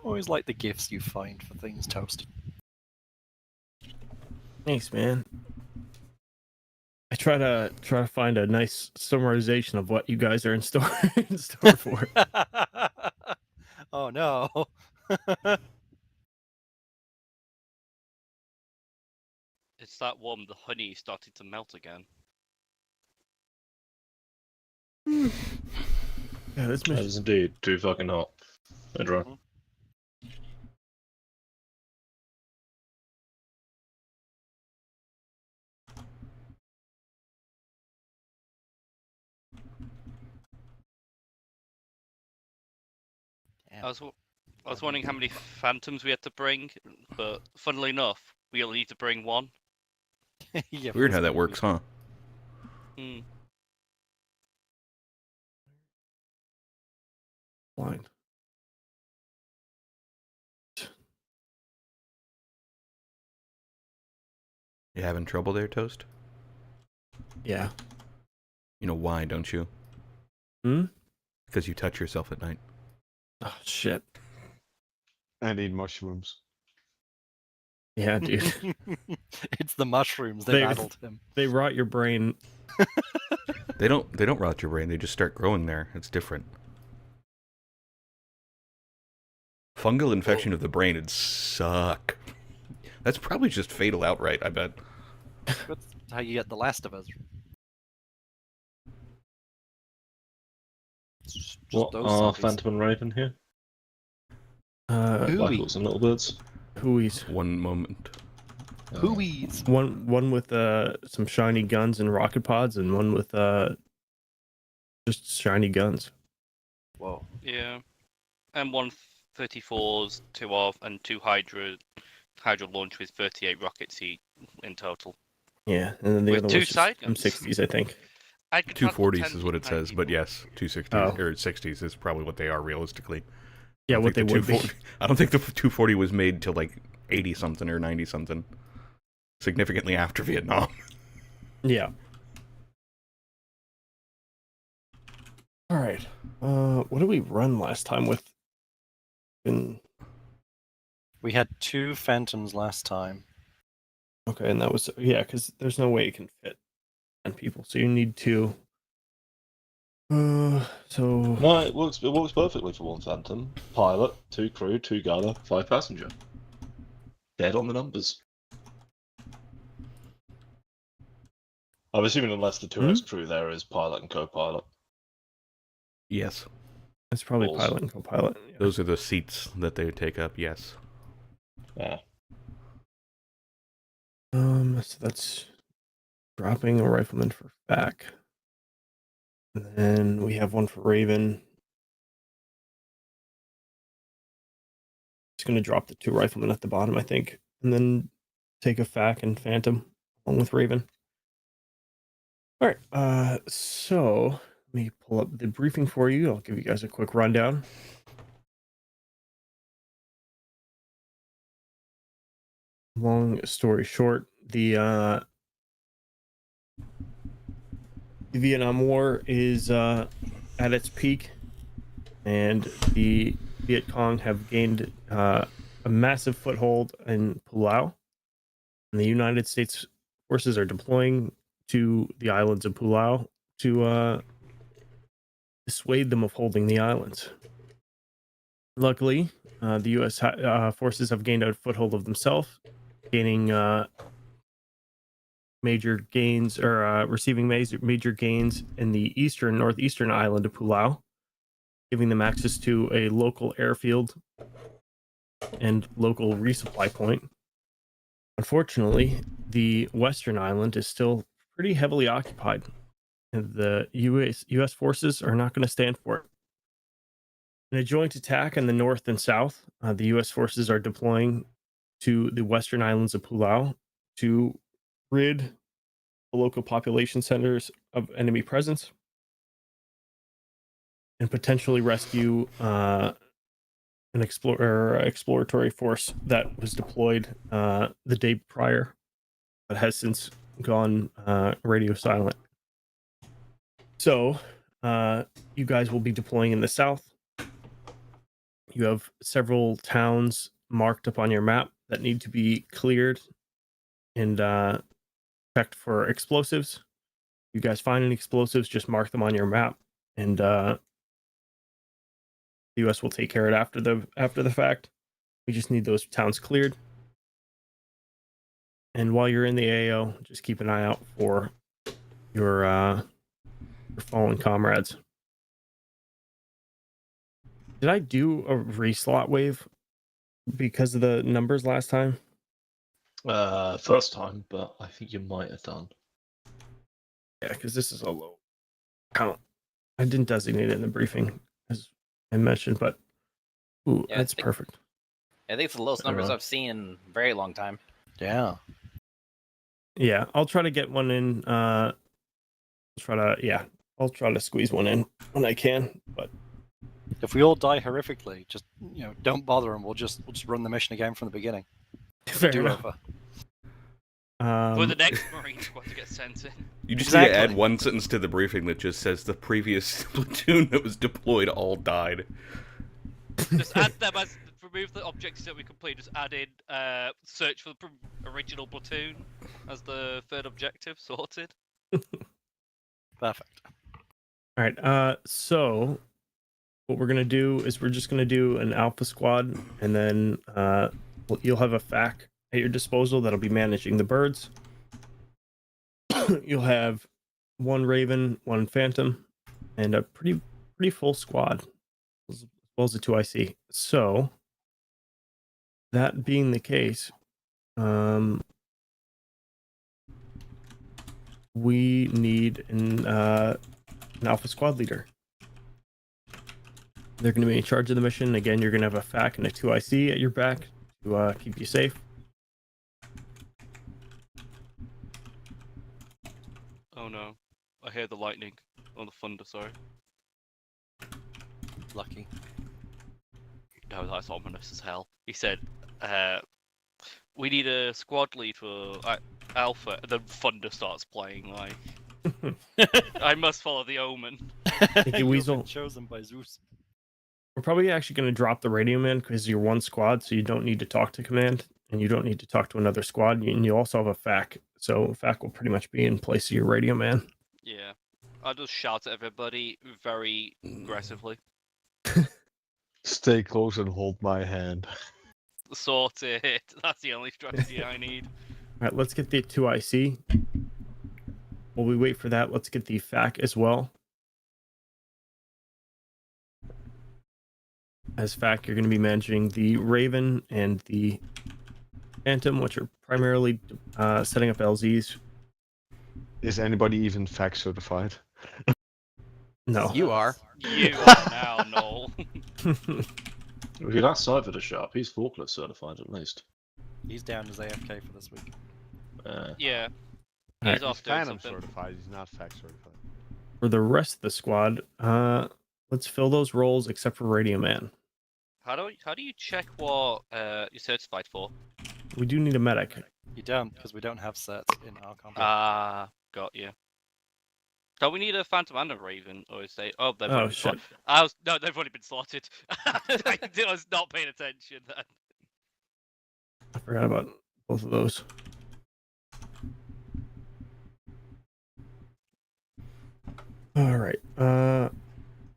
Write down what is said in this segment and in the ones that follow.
Always like the gifts you find for things, Toast. Thanks, man. I try to find a nice summarization of what you guys are in store for. Oh no. It's that one, the honey started to melt again. Yeah, this That mission. is indeed too fucking hot. Pedro. Mhm. Yeah. I was wondering how many phantoms we had to bring, but funnily enough, we only need to bring one. Yeah, Weird how that's that works, huh? Hmm. Blind. You having trouble there, Toast? Yeah. You know why, don't you? Hmm? Because you touch yourself at night. Oh, shit. I need mushrooms. Yeah, dude. It's the mushrooms that They- addled him. They rot your brain. They don't rot your brain, they just start growing there. It's different. Fungal infection of the brain would suck. That's probably just fatal outright, I bet. That's how you get The Last of Us. It's just What those are zombies. Phantom and Raven here? Who- Black Hooey. Orcs and Little Birds. Hooies. One moment. Hooies. One with some shiny guns and rocket pods, and one with just shiny guns. Whoa. Yeah. And one 34s, 2 off, and 2 Hydra launch with 38 rockets each in total. Yeah, and then the With other two one's side some guns. 60s, I think. I could transport 240s 10 is what it 10 says, but people. yes, 260s Oh. or 60s is probably what they are realistically. Yeah, I don't what they think the would be. 240 I don't think the 240 was made till like 80 something or 90 something. Significantly after Vietnam. Yeah. All right. What did we run last time with? We had 2 phantoms last time. Okay, and that was because there's no way it can fit 10 people, so you need 2. So No, it works perfectly for one Phantom. Pilot, 2 crew, 2 gunner, 5 passenger. Dead on the numbers. I'm assuming unless the 2X crew there is pilot and co-pilot. Yes. it's probably Balls. pilot and co-pilot. Yeah. Those are the seats that they take up, yes. Yeah. So that's dropping a rifleman for back. And then we have one for Raven. It's going to drop the 2 riflemen at the bottom, I think, and then take a FAC and Phantom along with Raven. All right. So let me pull up the briefing for you. I'll give you guys a quick rundown. Long story short, the Vietnam War is at its peak, and the Viet Cong have gained a massive foothold in Pulau, and the United States forces are deploying to the islands of Pulau to dissuade them of holding the islands. Luckily, the U.S. Forces have gained a foothold of themselves, gaining major gains or receiving major gains in the northeastern island of Pulau, giving them access to a local airfield and local resupply point. Unfortunately, the western island is still pretty heavily occupied, and the U.S. forces are not going to stand for it. In a joint attack in the north and south, the U.S. forces are deploying to the western islands of Pulau to rid the local population centers of enemy presence and potentially rescue an exploratory force that was deployed the day prior. but has since gone radio silent. So, you guys will be deploying in the south. You have several towns marked up on your map that need to be cleared and checked for explosives. You guys find any explosives, just mark them on your map, and the U.S. will take care of it after the fact. We just need those towns cleared. And while you're in the AO, just keep an eye out for your fallen comrades. Did I do a reslot wave because of the numbers last time? First time, but I think you might have done. Yeah, because this is a low count. I didn't designate it in the briefing, as I mentioned, but ooh, Yeah, that's I think- perfect. I think it's the lowest numbers I've seen in a very long time. Yeah. Yeah, I'll try to get one in. I'll try to squeeze one in when I can. But If we all die horrifically, just don't bother, and we'll just run the mission again from the beginning. fair Do enough. over. For the next Marine squad to get sent in. You just need to add Exactly. one sentence to the briefing that just says the previous platoon that was deployed all died. Just add them as remove the objectives that we complete. Just add in search for the original platoon as the third objective. Sorted. Perfect. All right. So what we're gonna do is we're just gonna do an alpha squad, and then you'll have a FAC at your disposal that'll be managing the birds. You'll have one Raven, one Phantom, and a pretty full squad, as well as the 2 IC. So that being the case, we need an alpha squad leader. They're going to be in charge of the mission. Again, you're going to have a FAC and a 2 IC at your back to keep you safe. Oh no, I hear the lightning. Or the thunder, sorry. Lucky. No, that's ominous as hell. He said, we need a squad lead for Alpha, and then thunder starts playing, like... I must follow the omen. Thank you, You've Weasel. been chosen by Zeus. We're probably actually going to drop the radio man because you're one squad, so you don't need to talk to command, and you don't need to talk to another squad, and you also have a FAC, so FAC will pretty much be in place of your radio man. Yeah. I'll just shout at everybody very aggressively. Stay close and hold my hand. Sorted. That's the only strategy I need. All right, let's get the 2 IC. While we wait for that, let's get the FAC as well. As FAC, you're going to be managing the Raven and the Phantom, which are primarily setting up LZs. Is anybody even fact certified? No. You are. You are now, Noel. If you'd ask Cypher to show up, he's forklift certified at least. He's down as AFK for this week. Yeah. Alright. He's off He's doing Phantom something. certified. He's not fact certified. For the rest of the squad, let's fill those roles except for Radio Man. How do you check what you're certified for? We do need a medic. You don't, because we don't have sets in our company. Ah, got you. Don't we need a Phantom and a Raven, or is they? Oh, they've Oh, already been shit. slotted. No, they've already been slotted. I was not paying attention. Then. I forgot about both of those. All right.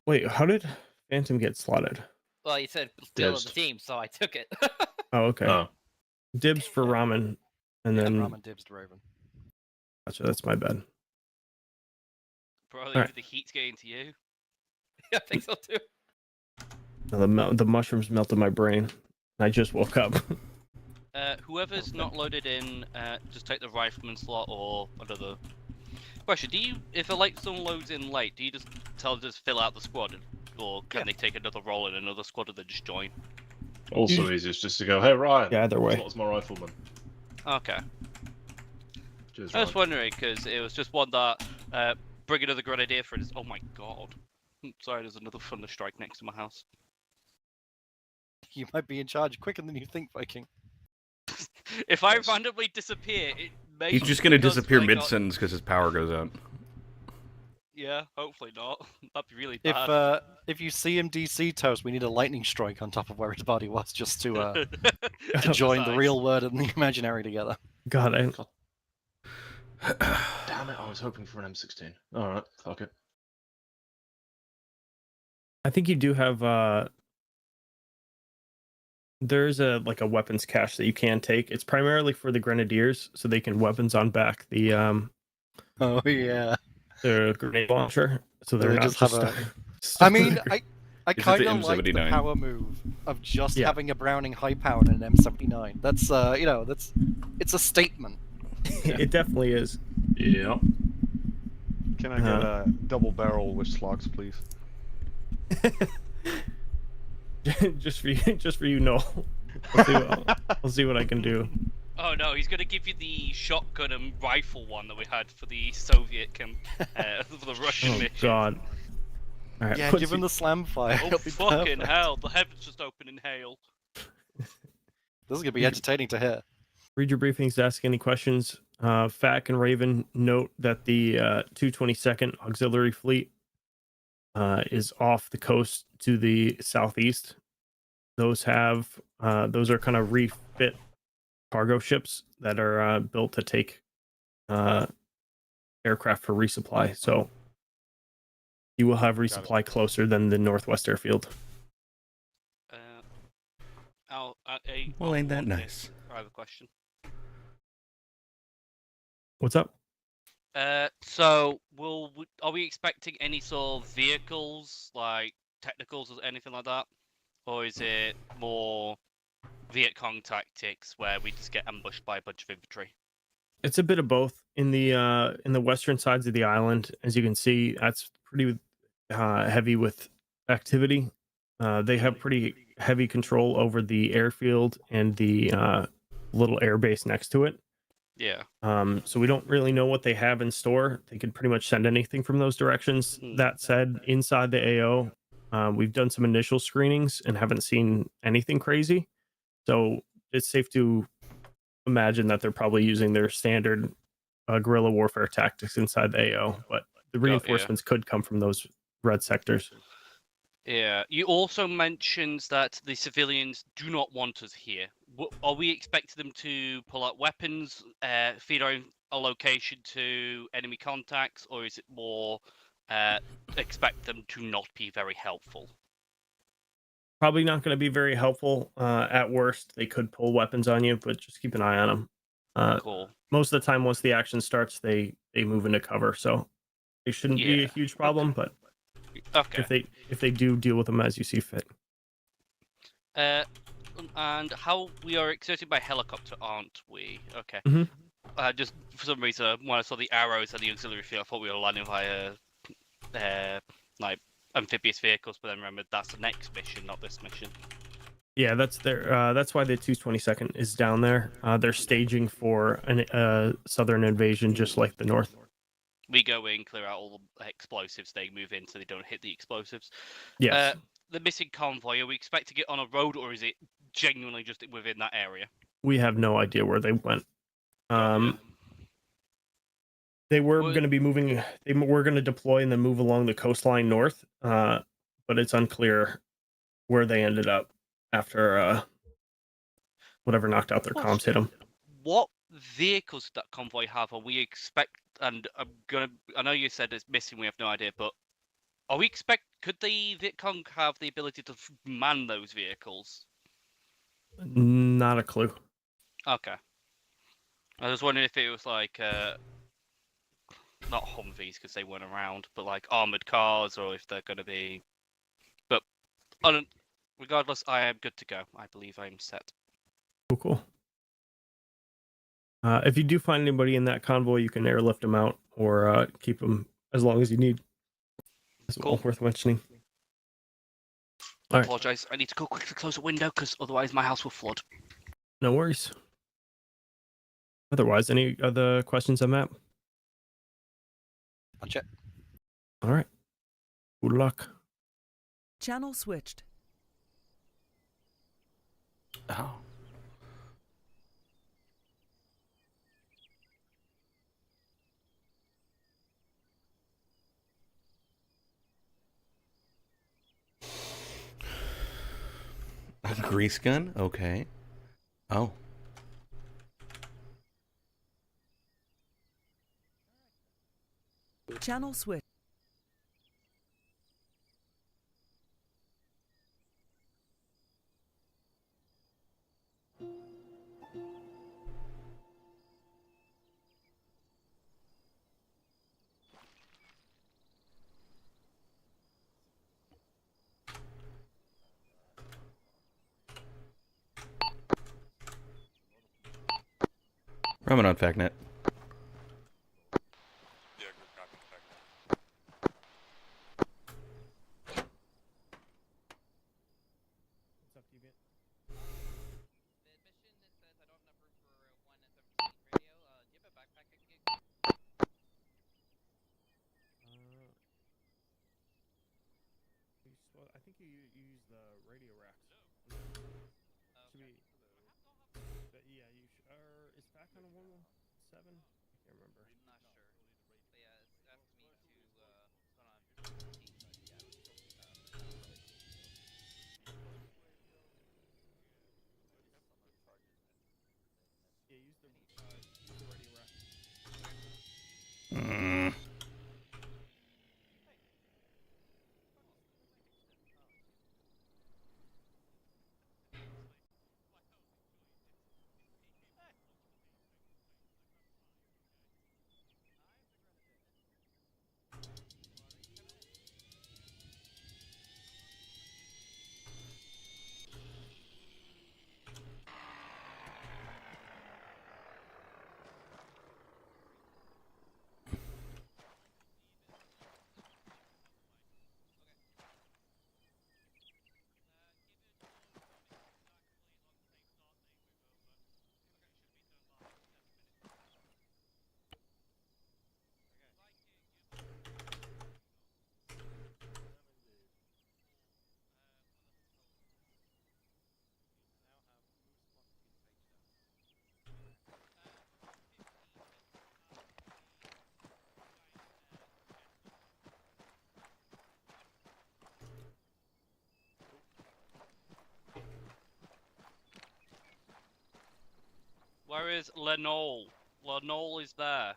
Wait, how did Phantom get slotted? Well, you said still in Yes. the team, so I took it. Oh, okay. Oh, Dibs for Ramen, and Yeah, then Ramen dibs to Raven. gotcha. That's my bad. Probably Alright. the heat's getting to you. I think so too. Now the mushrooms melted my brain. I just woke up. Whoever's not loaded in, just take the rifleman slot or another. Question: do you, if someone loads in late, do you just tell them to just fill out the squad, or can they take another role in another squad and then just join? also easiest just to go, hey Ryan, Yeah, either way. slot as my rifleman. Okay. Cheers, I was Ryan. wondering because it was just one that bring another grenadier for it. Oh my god! Sorry, there's another thunder strike next to my house. You might be in charge quicker than you think, Viking. If I Yes. randomly disappear, He's just gonna disappear mid-sentence because his power goes out. Yeah, hopefully not. That'd be really bad. If you see him DC toast, we need a lightning strike on top of where his body was, just to join the real world and the imaginary together. God, Damn it! I was hoping for an M16. All right, fuck it. I think you do have there's a weapons cache that you can take. It's primarily for the grenadiers, so they can weapons on back the Oh yeah. the grenade launcher, so they're They not just have stuck- a- stuck I with mean, the I Is it kind the of like the M79? power move of just Yeah. having a Browning high power and an M79. That's it's a statement. It definitely is. Yeah. Can I get a double barrel with slugs, please? just for you, Noel. I'll see what I can do. Oh no, he's gonna give you the shotgun and rifle one that we had for the Soviet for the Russian Oh mission. God. All right, Yeah, once give him you- the slam fire. Oh It'll be fucking perfect. hell! The heavens just open in hail. This is gonna be entertaining to hear. read your briefings, ask any questions. FAC and Raven note that the 222nd Auxiliary Fleet is off the coast to the southeast. Those are kind of refit cargo ships that are built to take aircraft for resupply. So you will have resupply closer than the Northwest Airfield. Well, ain't that on this, nice? I have a question. What's up? So are we expecting any sort of vehicles, like technicals or anything like that, or is it more Viet Cong tactics where we just get ambushed by a bunch of infantry? It's a bit of both. In the western sides of the island, as you can see, that's pretty heavy with activity. They have pretty heavy control over the airfield and the little air base next to it. Yeah. So we don't really know what they have in store. They could pretty much send anything from those directions. That said, inside the AO, we've done some initial screenings and haven't seen anything crazy. So it's safe to imagine that they're probably using their standard guerrilla warfare tactics inside the AO, but the reinforcements could come from those red sectors. Yeah. You also mentioned that the civilians do not want us here. Are we expecting them to pull out weapons, feed our location to enemy contacts, or is it more expect them to not be very helpful? Probably not going to be very helpful. At worst, they could pull weapons on you, but just keep an eye on them. Cool. Most of the time, once the action starts, they move into cover, so it shouldn't be a huge problem. But Okay. if they do, deal with them as you see fit. And how we are exerted by helicopter, aren't we? Okay. Mhm. Just for some reason, when I saw the arrows and the auxiliary field, I thought we were landing via like amphibious vehicles, but then remembered that's the next mission, not this mission. Yeah, that's their. That's why the 222nd is down there. They're staging for a southern invasion, just like the north. We go in, clear out all the explosives, they move in so they don't hit the explosives. Yes. The missing convoy, are we expect to get on a road, or is it genuinely just within that area? We have no idea where they went. They were going to be moving. They were going to deploy and then move along the coastline north, but it's unclear where they ended up after whatever knocked out their comms hit them. What vehicles did that convoy have? Are we expect? And I know you said it's missing. We have no idea, but are we expect? Could the Viet Cong have the ability to man those vehicles? Not a clue. Okay. I was wondering if it was like not Humvees because they weren't around, but like armored cars, or if they're going to be. But regardless, I am good to go. I believe I am set. Cool. If you do find anybody in that convoy, you can airlift them out or keep them as long as you need. It's all worth mentioning. I apologize. I need to go quickly close the window because otherwise my house will flood. No worries. Otherwise, any other questions on map? Punch it. All right. Good luck. Channel switched. Oh. Grease gun? Okay. Oh. Channel switch. Ramen on FactNet. I think you use the radio racks. Should be. But yeah, you should. Or is back on 117? I can't remember. I'm not sure. But yeah, it's asked me to go on. Yeah, use the radio rack. Mm. Where is Lenol? Lenol is there.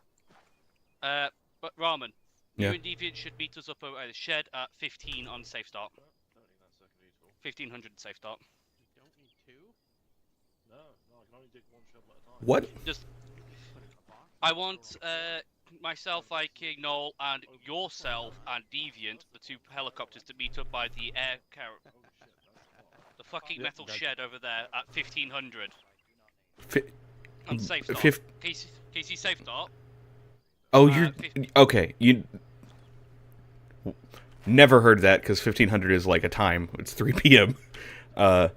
But Ramen, Yeah. you and Deviant should meet us up at the shed at 15 on safe start. 1500 safe start. You don't need two? No, I can only dig one shovel at a time. What? Just, I want myself, Viking, Noel, and yourself and Deviant, the two helicopters, to meet up by the air carrier. The fucking Yeah, metal gotcha. shed over there at 1500 Fi- on safe start. fif- Casey safe start. Oh, you're okay. You never heard that because 1500 is like a time. It's 3 p.m. Yeah,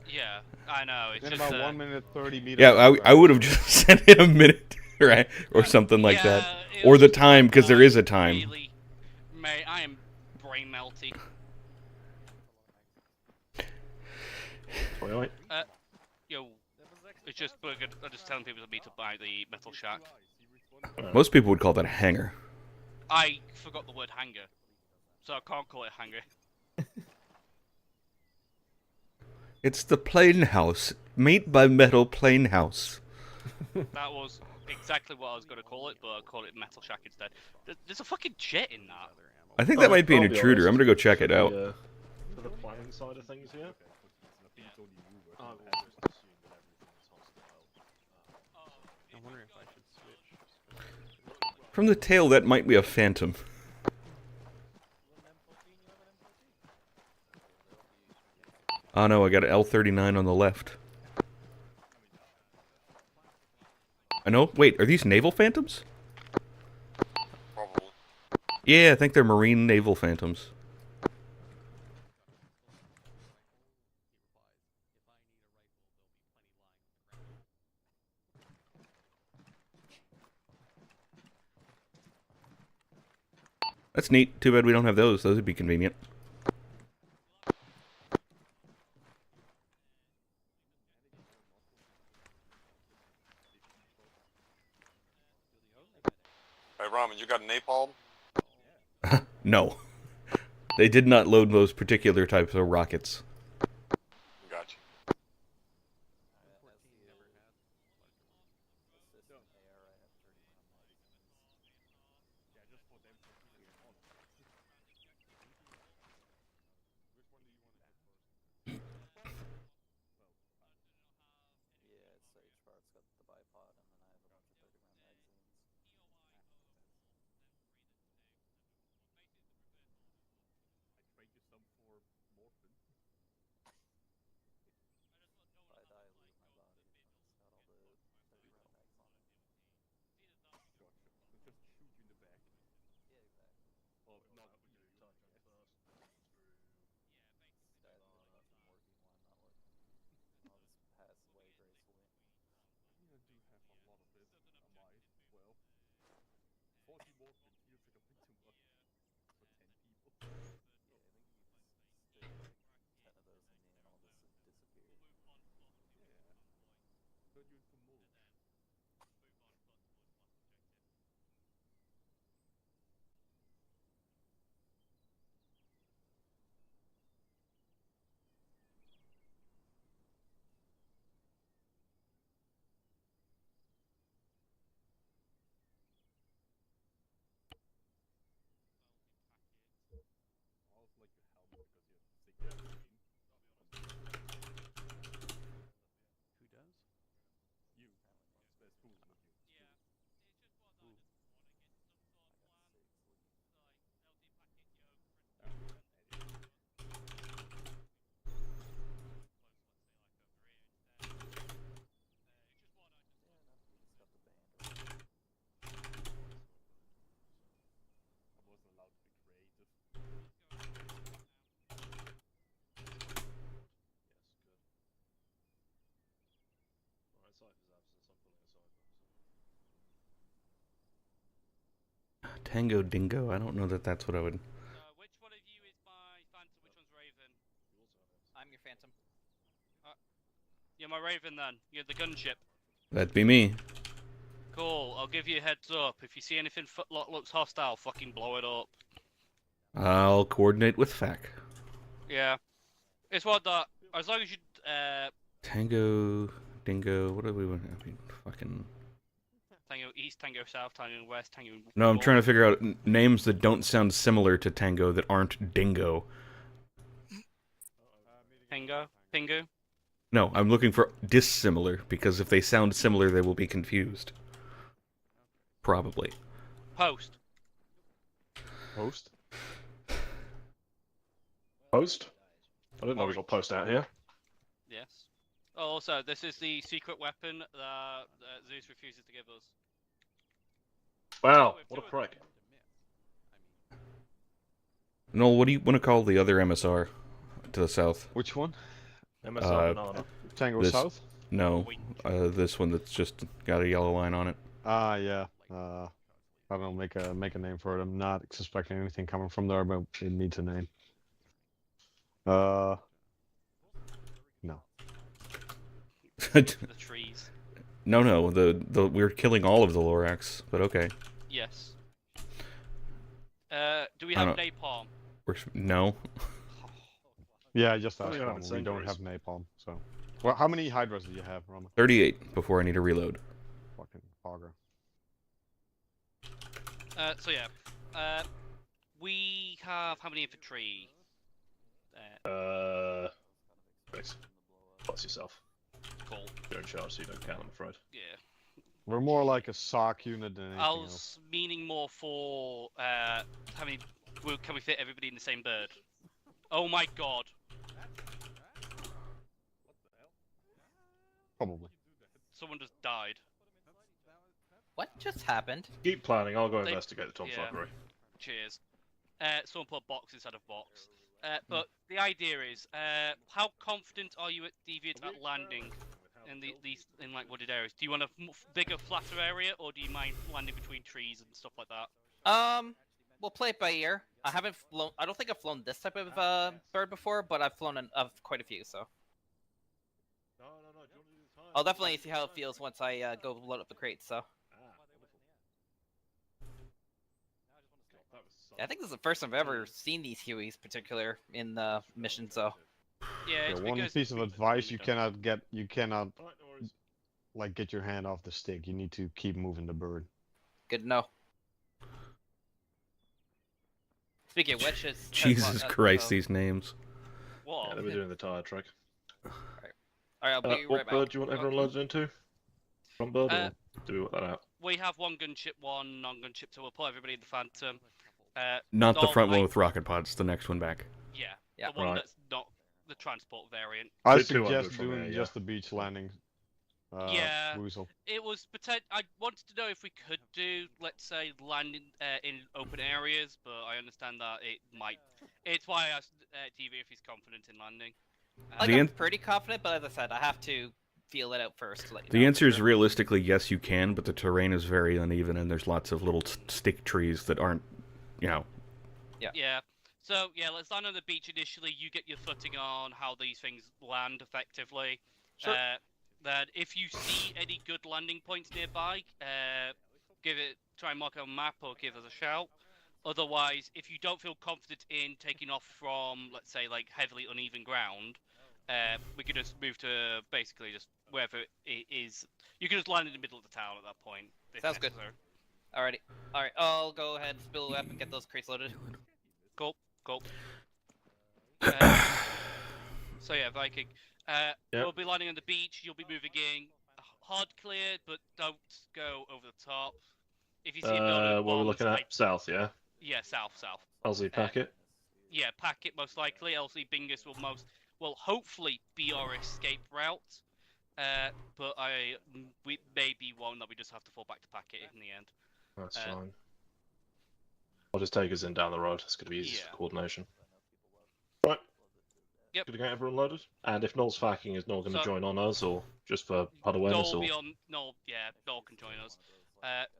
I know. It's In just about 1 minute 30 meters. Yeah, I would have just said in a minute, right, or something like that, it or was the just time because there like, is a time. Really, mate, I am brain melty. Wait. Yo, it's just I'm just telling people to meet up by the metal shack. Most people would call that a hangar. I forgot the word hanger, so I can't call it hanger. It's the plane house, made by metal plane house. That was exactly what I was going to call it, but I call it metal shack instead. There's a fucking jet in that. I think that might be an I'll be intruder. honest, I'm gonna go check it out. For the planning side of things here. I'm wondering if I should switch. From the tail, that might be a phantom. Oh no, I got an L-39 on the left. I know. Wait, are these naval phantoms? Probably. Yeah, I think they're marine naval phantoms. That's neat. Too bad we don't have those. Those would be convenient. Hey, Ramen, you got napalm? No. They did not load those particular types of rockets. Gotcha. Yeah, it's HVAR. It's got the bipod, and then I have a bunch of 30 round magazines. If I die, leave my body. It's got all the 30 round mags on it. Yeah, exactly. Dad giving me some morphine while I'm not working. I'll just pass away gracefully. Yeah, I think you stick like 10 of those in me and I'll just disappear. Who does? Apparently not. Who? I got 6 leave. Yeah, no, we just got the band around. Alright, Cypher's absence. I'm pulling a Cypher. Tango Dingo. I don't know that that's what I would. So, which one of you is my Phantom? Which one's Raven? You also have absence. I'm your Phantom. You're my Raven then. You're the gunship. That'd be me. Cool. I'll give you a heads up. If you see anything looks hostile, fucking blow it up. I'll coordinate with FAC. Yeah. It's what that. As long as you. Tango Dingo. What do we want? I mean, fucking. Tango East, Tango South, Tango West, Tango. No, I'm North. trying to figure out names that don't sound similar to Tango that aren't Dingo. Pingo. Pingu. No, I'm looking for dissimilar because if they sound similar, they will be confused. Probably. Post. Host? Post? I didn't know we got post out here. Yes. Also, this is the secret weapon that Zeus refuses to give us. Wow, what a prick. Noel, what do you want to call the other MSR to the south? Which one? MSR banana. Tango This- South? No, this one that's just got a yellow line on it. Ah, yeah. I don't know, make a name for it. I'm not suspecting anything coming from there, but it needs a name. No. The trees. No, the we're killing all of the Lorax, but okay. Yes. Do we I have don't- napalm? No. Yeah, I just Don't asked even have one. We don't incendiaries. have napalm, so. Well, how many Hydras do you have, Rama? 38 before I need to reload. Fucking Fogger. So yeah. We have how many infantry? Thanks. Plus yourself. Cool. You're in charge, so you don't count, I'm afraid. Yeah. We're more like a SOC unit than anything I else. was meaning more for how many? Can we fit everybody in the same bird? Oh my god. Probably. Someone just died. What just happened? Keep planning, I'll go They- investigate the yeah. tomfoolery. Cheers. Someone put box instead of box. But the idea is, how confident are you at Deviant at landing in these in like wooded areas? Do you want a bigger, flatter area, or do you mind landing between trees and stuff like that? We'll play it by ear. I haven't flown. I don't think I've flown this type of bird before, but I've flown quite a few, so No, do you want to do the time? I'll definitely see how it feels once I go load up the crates. So I think this is the first time I've ever seen these Hueys particular in the mission. So Yeah, it's one because piece of advice: you cannot like get your hand off the stick. You need to keep moving the bird. Good to know. Speaking of which, it's Jesus Christ, these names. Whoa. Yeah, they were doing the tire trick. All right, I'll be What right back. bird do you want everyone loaded into? Front bird, Uh, or do we work that out? We have one gunship 1, non-gunship 2. We'll put everybody in the Phantom. Not the North front one Light- with rocket pods, the next one back. Yeah, Yeah. the one Right. that's not the transport variant. I Do 200 suggest from doing there, yeah. just the beach landing. Yeah. Woozle. It was I wanted to know if we could do, let's say, land in open areas, but I understand that it might. It's why I asked TV if he's confident in landing. Like, The I'm an- pretty confident, but as I said, I have to feel it out first. To let you The know answer for is sure. realistically yes, you can, but the terrain is very uneven and there's lots of little stick trees that aren't, you know. Yeah. So yeah, let's land on the beach initially. You get your footing on how these things land effectively. Sure. Then if you see any good landing points nearby, try and mark it on a map or give us a shout. Otherwise, if you don't feel confident in taking off from, let's say, like heavily uneven ground, we can just move to basically just wherever it is. You can just land in the middle of the town at that point. if Sounds good. necessary. Alrighty. Alright, I'll go ahead, spill up, and get those crates loaded. Cool. So yeah, Viking. Yep. We'll be landing on the beach. You'll be moving in. Hard clear, but don't go over the top. If you see a building, What we're looking at? South, yeah? Yeah, south. Aussie packet. Yeah, packet most likely. LC Bingus will hopefully be our escape route. But we maybe one that we just have to fall back to packet in the end. That's fine. I'll just take us in down the road. It's going to be easy Yeah. for coordination. Right. Yep. Good to get everyone loaded. And if Noel's facking is not going to So- join on us, or just for HUD awareness, Noel or... be on. Noel can join us.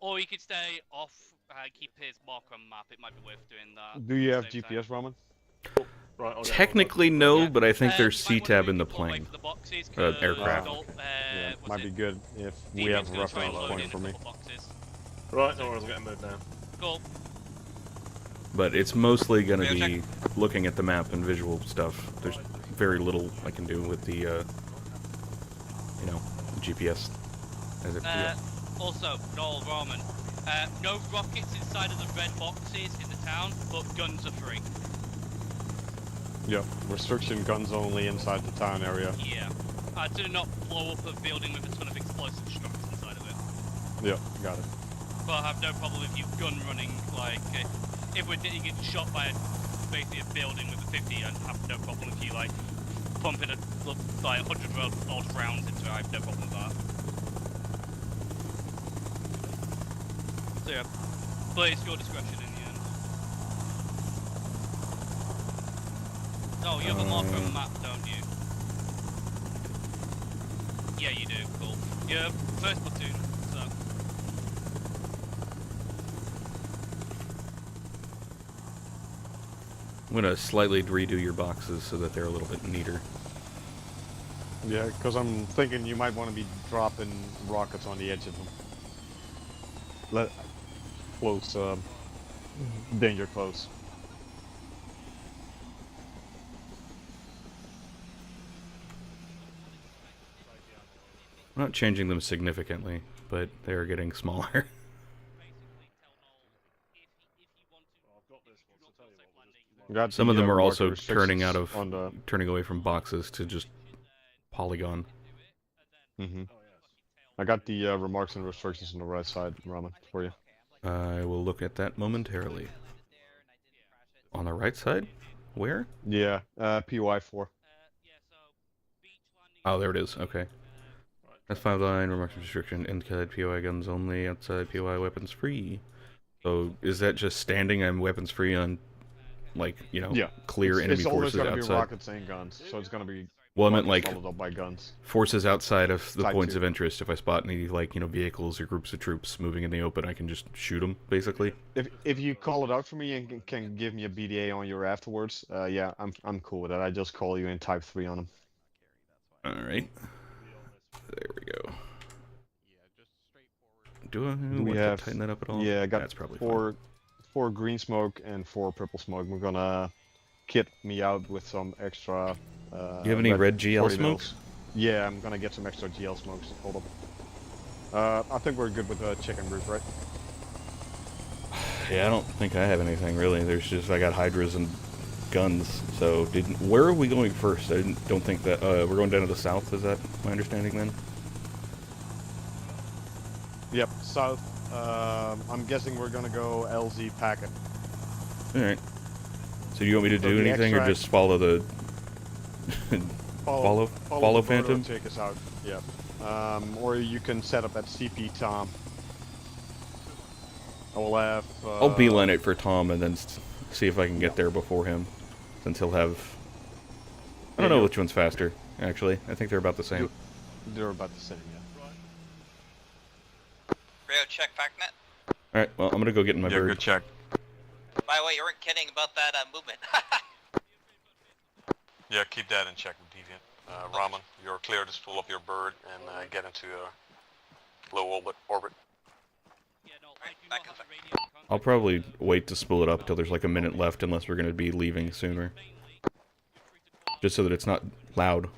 Or he could stay off. Keep his marker on map. It might be worth doing that. Do you at have the same GPS, Roman? Right, I'll get Technically no, Yeah. but I think time. there's You might wanna CTAB in the move your away plane. from the boxes, Aircraft. 'cause Yeah, what's might it? be good if we Deviant's have a gonna try and reference load point in for a me. couple boxes. Right, no worries, I'll get moved now. Cool. But it's mostly going to be looking at the map and visual stuff. There's very little I can do with the, GPS. As it Also, Noel Roman. No rockets inside of the red boxes in the town, but guns are free. Yep. Restriction guns only inside the town area. Yeah. Do not blow up a building with a ton of explosive structures inside of it. Yep, got it. But I have no problem with you gun running, like, if we're getting shot by basically a building with a 50, I'd have no problem with you, like, pumping like 100 odd rounds into it. I have no problem with that. So yeah, but it's your discretion in the end. Oh, you have a marker on the map, don't you? Yeah, you do. Cool. You're first platoon, so. I'm going to slightly redo your boxes so that they're a little bit neater. Yeah, because I'm thinking you might want to be dropping rockets on the edge of them. Close, danger close. I'm not changing them significantly, but they're getting smaller. Got Some of the, them are marker also turning restrictions on the. turning away from boxes to just polygon. I got the remarks and restrictions on the right side, Roman, for you. I will look at that momentarily. On the right side? Where? Yeah, PY4. Oh, there it is. Okay. That's 5 line, remarks and restriction, inside POI guns only, outside POI weapons free. So, is that just standing and weapons free on, like, Yeah. clear enemy it's always forces gonna be outside? rockets and guns, so it's gonna be. Well, I meant, rockets like, followed up by guns. forces outside of the Type points 2. of interest. If I spot any, like, vehicles or groups of troops moving in the open, I can just shoot them, basically. If you call it out for me and can give me a BDA on your afterwards, yeah, I'm cool with that. I just call you in type 3 on them. Alright. There we go. Do I we want have- to tighten that up at all? Yeah, I got That's probably four green smoke and 4 purple smoke. We're gonna kit me out with some extra. Do you have any red GL 40 smoke? mils. Yeah, I'm gonna get some extra GL smokes. Hold up. I think we're good with the chicken roof, right? Yeah, I don't think I have anything really. There's just I got hydras and guns. So where are we going first? I don't think that we're going down to the south. Is that my understanding then? Yep, south. I'm guessing we're gonna go LZ packet. All right. So do you want me to So do the anything or extract- just follow the follow the boat Phantom? will take us out. Yep. Or you can set up at CP Tom. I will have. I'll beeline it for Tom and then see if I can get there before him, since he'll have. I don't know which one's faster. Actually, I think they're about the same. They're about the same, yeah. Rio, check FactNet. All right. Well, I'm gonna go get in my bird. Good check. By the way, you weren't kidding about that movement. Yeah, keep that in check with Deviant. Raman, you're clear to spool up your bird and get into a low orbit. I'll probably wait to spool it up until there's like a minute left, unless we're gonna be leaving sooner. Just so that it's not loud.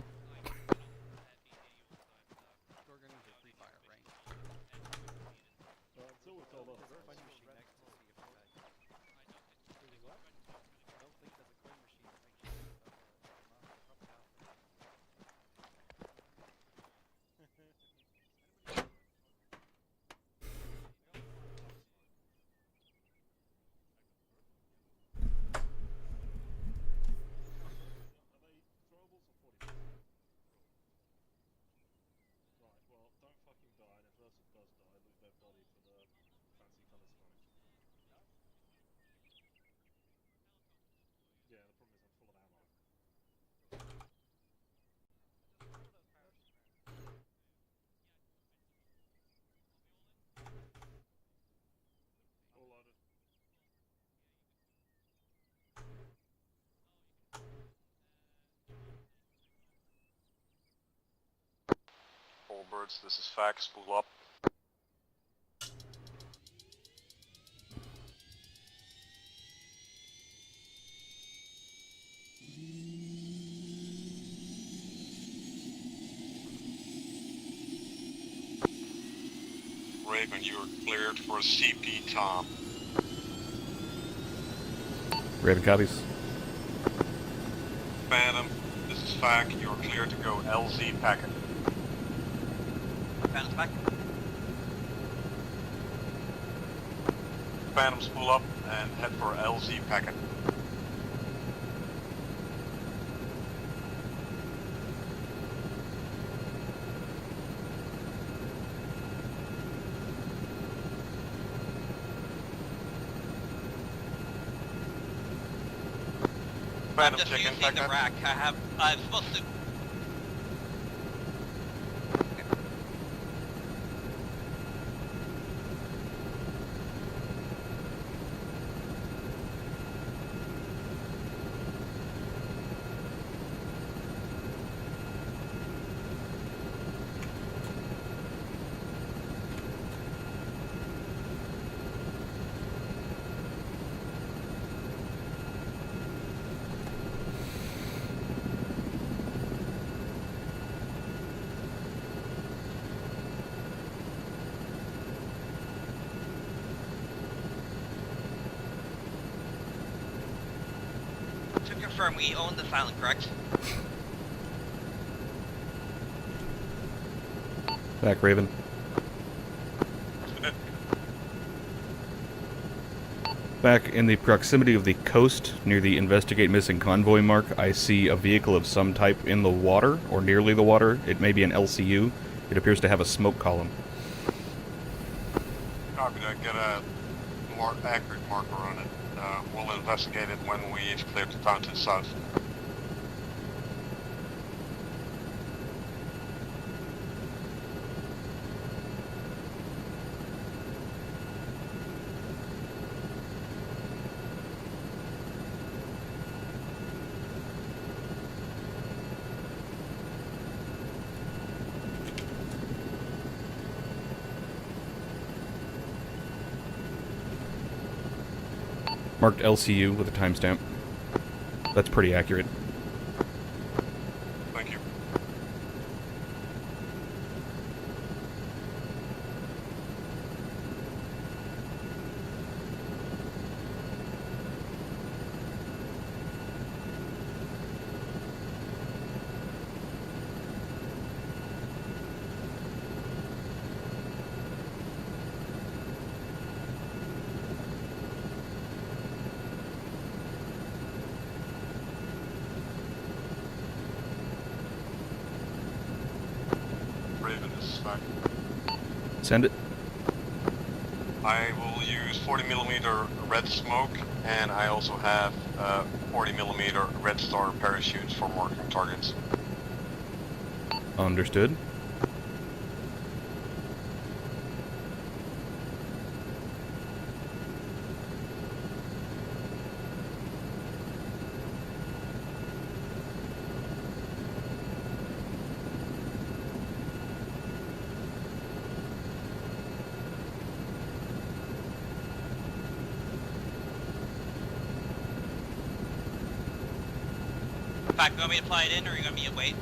All birds, this is Fact, spool up. Raven, you are cleared for CP Tom. Raven copies. Phantom, this is Fact, you are cleared to go LZ packet. Phantom's back. Phantom, spool up and head for LZ packet. Phantom, I'm check in defusing the FactNet. rack. I'm supposed to. To confirm, we own this island, correct? Back, Raven. Back in the proximity of the coast, near the Investigate Missing Convoy mark, I see a vehicle of some type in the water, or nearly the water. It may be an LCU. It appears to have a smoke column. Copy that. Get a more accurate marker on it. We'll investigate it when we've cleared the town to the south. Marked LCU with a timestamp. That's pretty accurate. Thank you. back. Send it. I will use 40mm red smoke, and I also have 40mm red star parachutes for marking targets. Understood. Back, you want me to fly it in, or are you gonna be wait?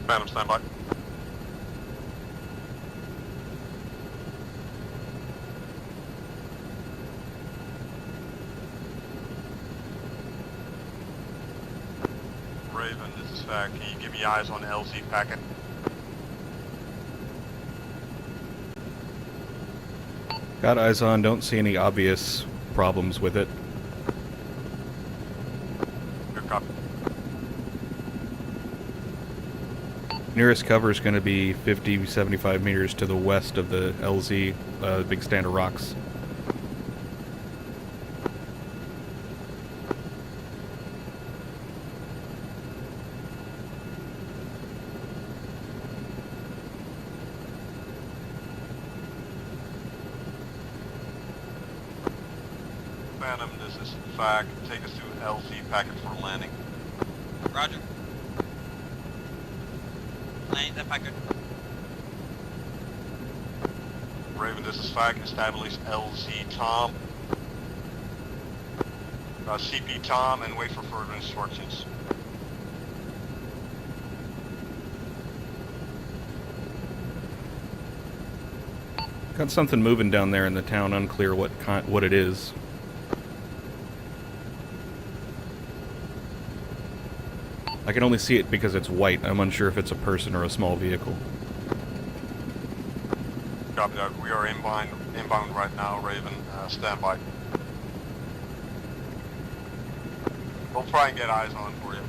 Phantom, stand by. Raven, this is Fact. Can you give me eyes on LZ packet? Got eyes on, don't see any obvious problems with it. Good copy. Nearest cover is going to be 50, 75 meters to the west of the LZ, big stand of rocks. Phantom, this is Fact. Take us to LZ packet for landing. Roger. Landing that packet. Raven, this is Fact. Establish LZ Tom. CP Tom, and wait for further instructions. Got something moving down there in the town, unclear what it is. I can only see it because it's white. I'm unsure if it's a person or a small vehicle. Copy that. We are inbound right now, Raven. Stand by. We'll try and get eyes on for you.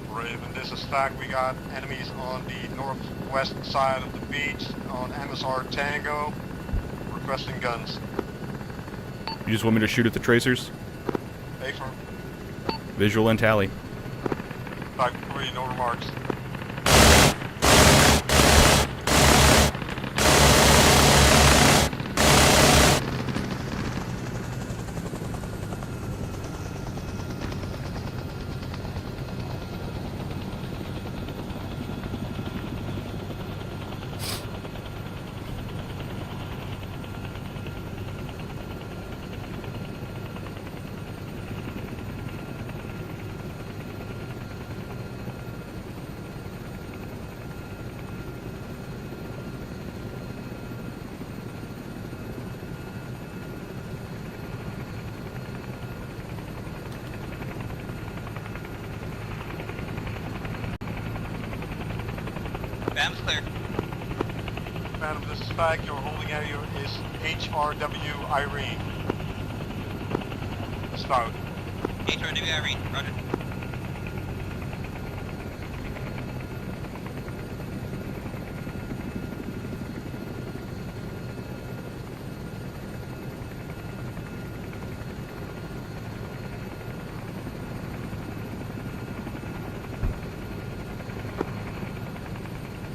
Raven, this is Fact. We got enemies on the northwest side of the beach on MSR Tango. Requesting guns. You just want me to shoot at the tracers? Affirm. Visual and tally. Fact 3, no remarks. Bam's clear. Phantom, this is Fact. Your holding area is HRW Irene. Spout. HRW Irene, roger.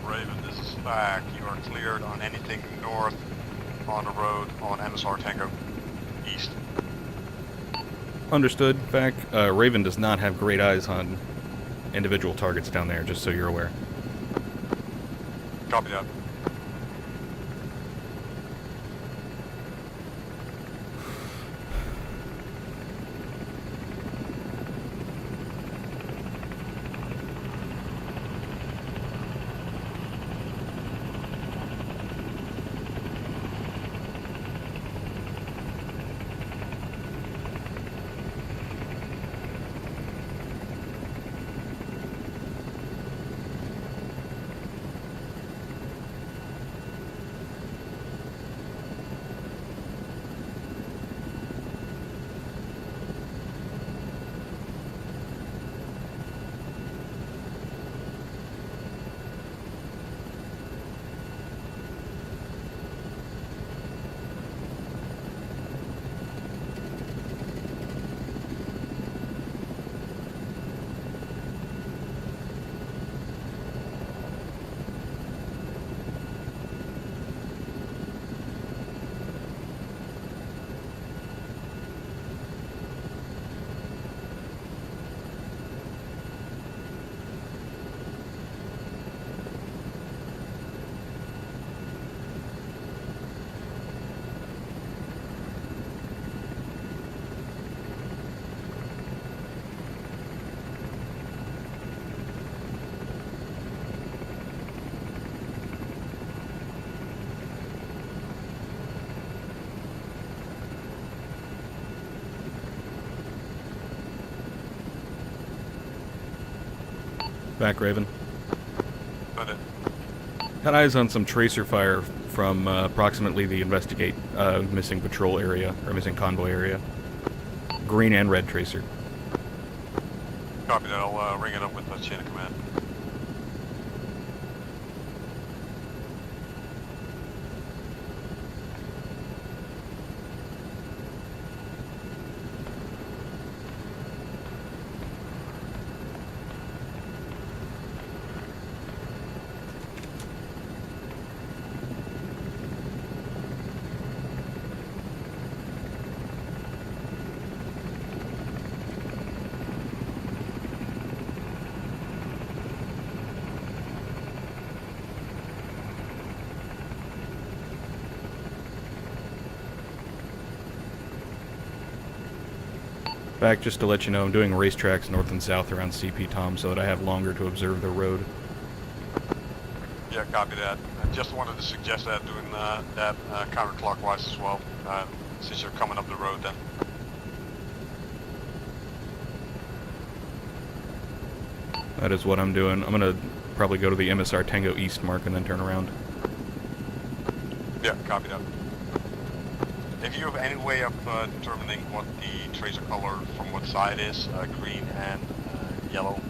Raven, this is Fact. You are cleared on anything north on the road on MSR Tango East. Understood. Fact. Raven does not have great eyes on individual targets down there, just so you're aware. Copy that. Back, Raven. But Had eyes on some tracer fire from approximately the investigate missing patrol area, or missing convoy area. Green and red tracer. copy that. I'll ring it up with the chain of command. Back, just to let you know, I'm doing racetracks north and south around CP Tom so that I have longer to observe the road. Yeah, copy that. I just wanted to suggest that doing that counterclockwise as well, since you're coming up the road then. That is what I'm doing. I'm gonna probably go to the MSR Tango East mark and then turn around. Yeah, copy that. If you have any way of determining what the tracer color from what side is, green and yellow,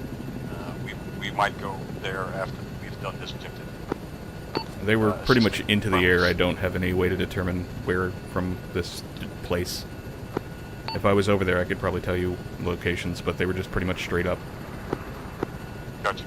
we might go there after we've done this objective. They were pretty much into the air. I don't have any way to determine where from this place. If I was over there, I could probably tell you locations, but they were just pretty much straight up. Gotcha.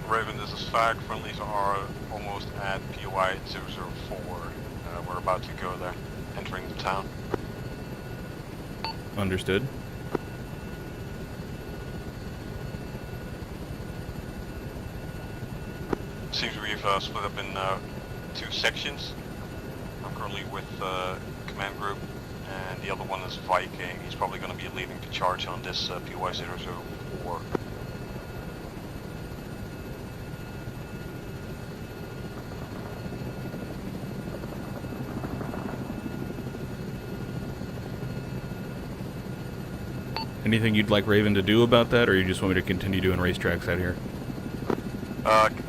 Raven, this is fact. Friendlies are almost at POI 004. We're about to go there, entering the town. Understood. Seems we've split up in 2 sections. I'm currently with command group, and the other one is Viking. He's probably going to be leading the charge on this POI 004. Anything you'd like Raven to do about that, or you just want me to continue doing racetracks out here?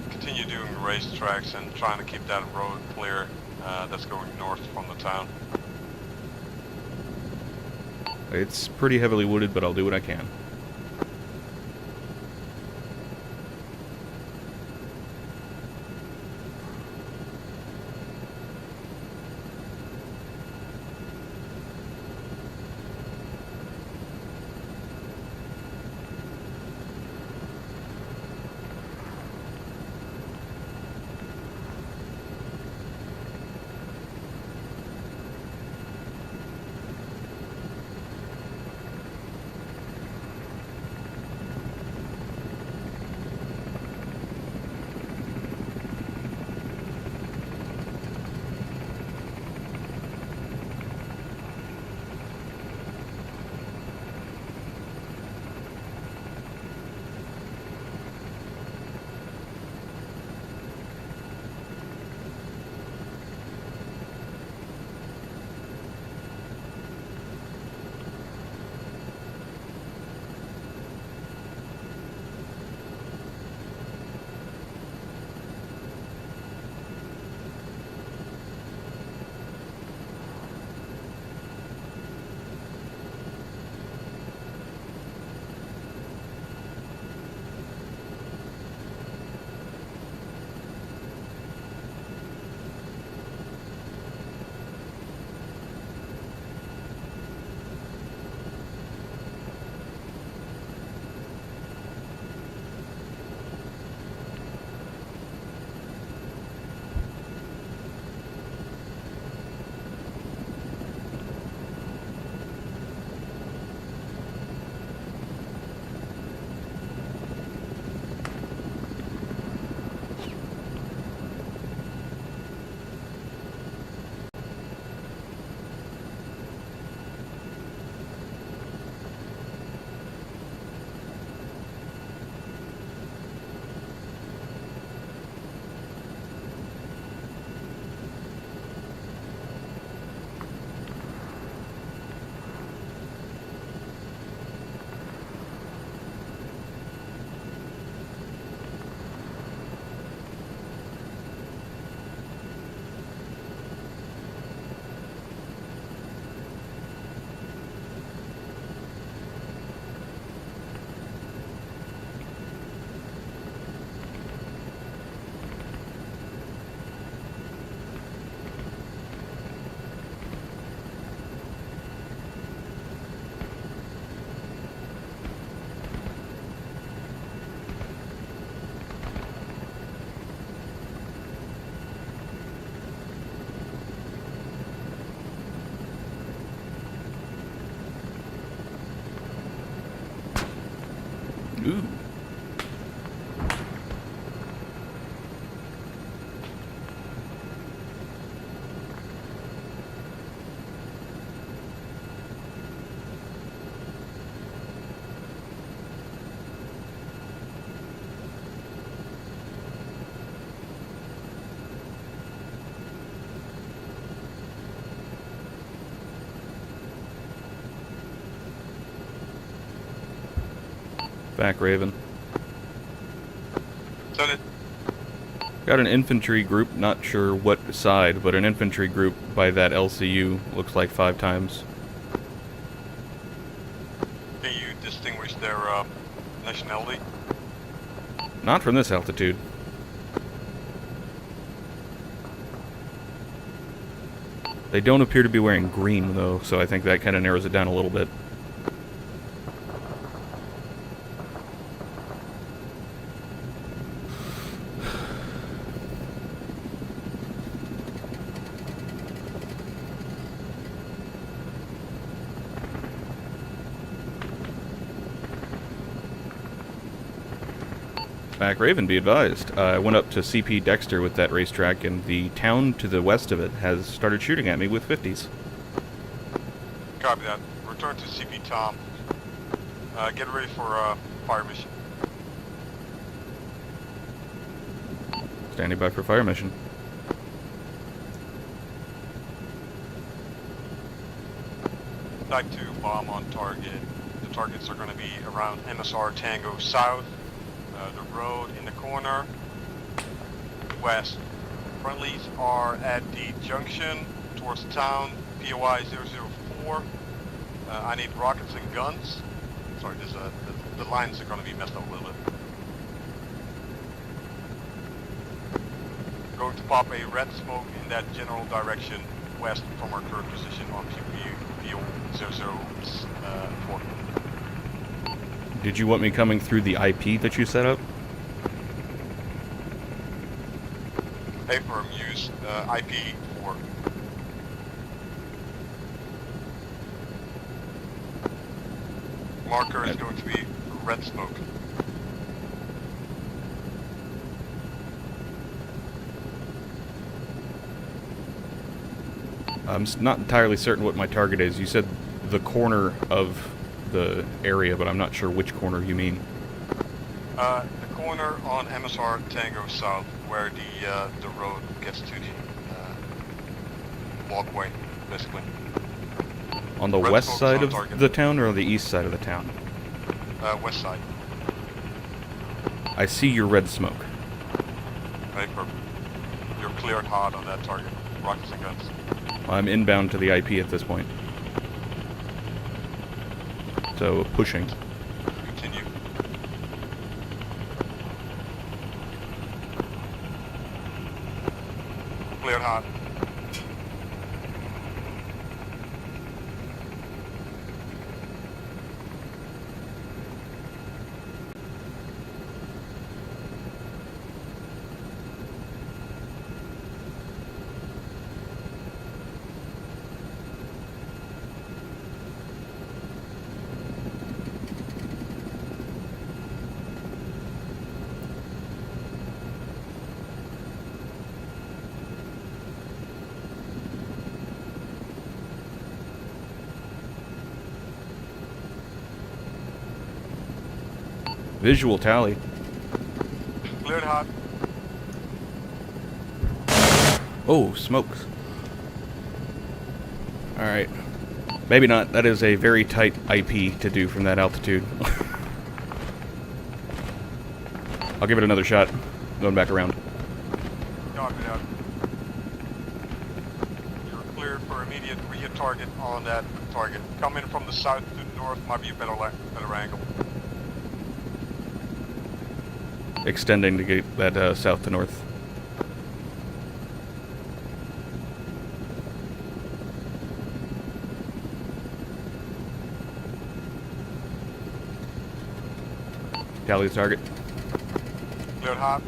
Continue doing racetracks and trying to keep that road clear that's going north from the town. It's pretty heavily wooded, but I'll do what I can. Ooh. Back, Raven. Send it. Got an infantry group, not sure what side, but an infantry group by that LCU looks like 5 times. Can you distinguish their nationality? Not from this altitude. They don't appear to be wearing green, though, so I think that kind of narrows it down a little bit. Back, Raven, be advised. I went up to CP Dexter with that racetrack, and the town to the west of it has started shooting at me with 50s. Copy that. Return to CP Tom. Get ready for fire mission. Standing by for fire mission. Type 2 bomb on target. The targets are going to be around MSR Tango South. The road in the corner, west. Friendlies are at the junction towards the town, POI 004. I need rockets and guns. Sorry, the lines are going to be messed up a little bit. Going to pop a red smoke in that general direction, west from our current position on POI 004. Did you want me coming through the IP that you set up? Affirm, use IP4. Marker is going to be red smoke. I'm not entirely certain what my target is. You said the corner of the area, but I'm not sure which corner you mean. The corner on MSR Tango South, where the road gets to the walkway, basically. On the Red west smoke is side on of target. the town or on the east side of the town? West side. I see your red smoke. Right, perfect. You're cleared hot on that target. Rockets and guns. I'm inbound to the IP at this point. So, pushing. Continue. Cleared hot. Visual tally. Cleared hot. Oh, smokes. Alright. Maybe not. That is a very tight IP to do from that altitude. I'll give it another shot. Going back around. Copy that. You're cleared for immediate target on that target. Coming from the south to the north might be a better angle. Extending to get that south to north. Tally the target. Cleared hot.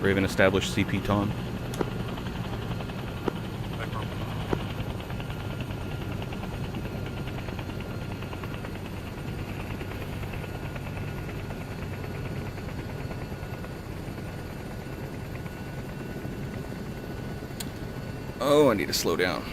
Raven established CP Tom. Oh, I need to slow down.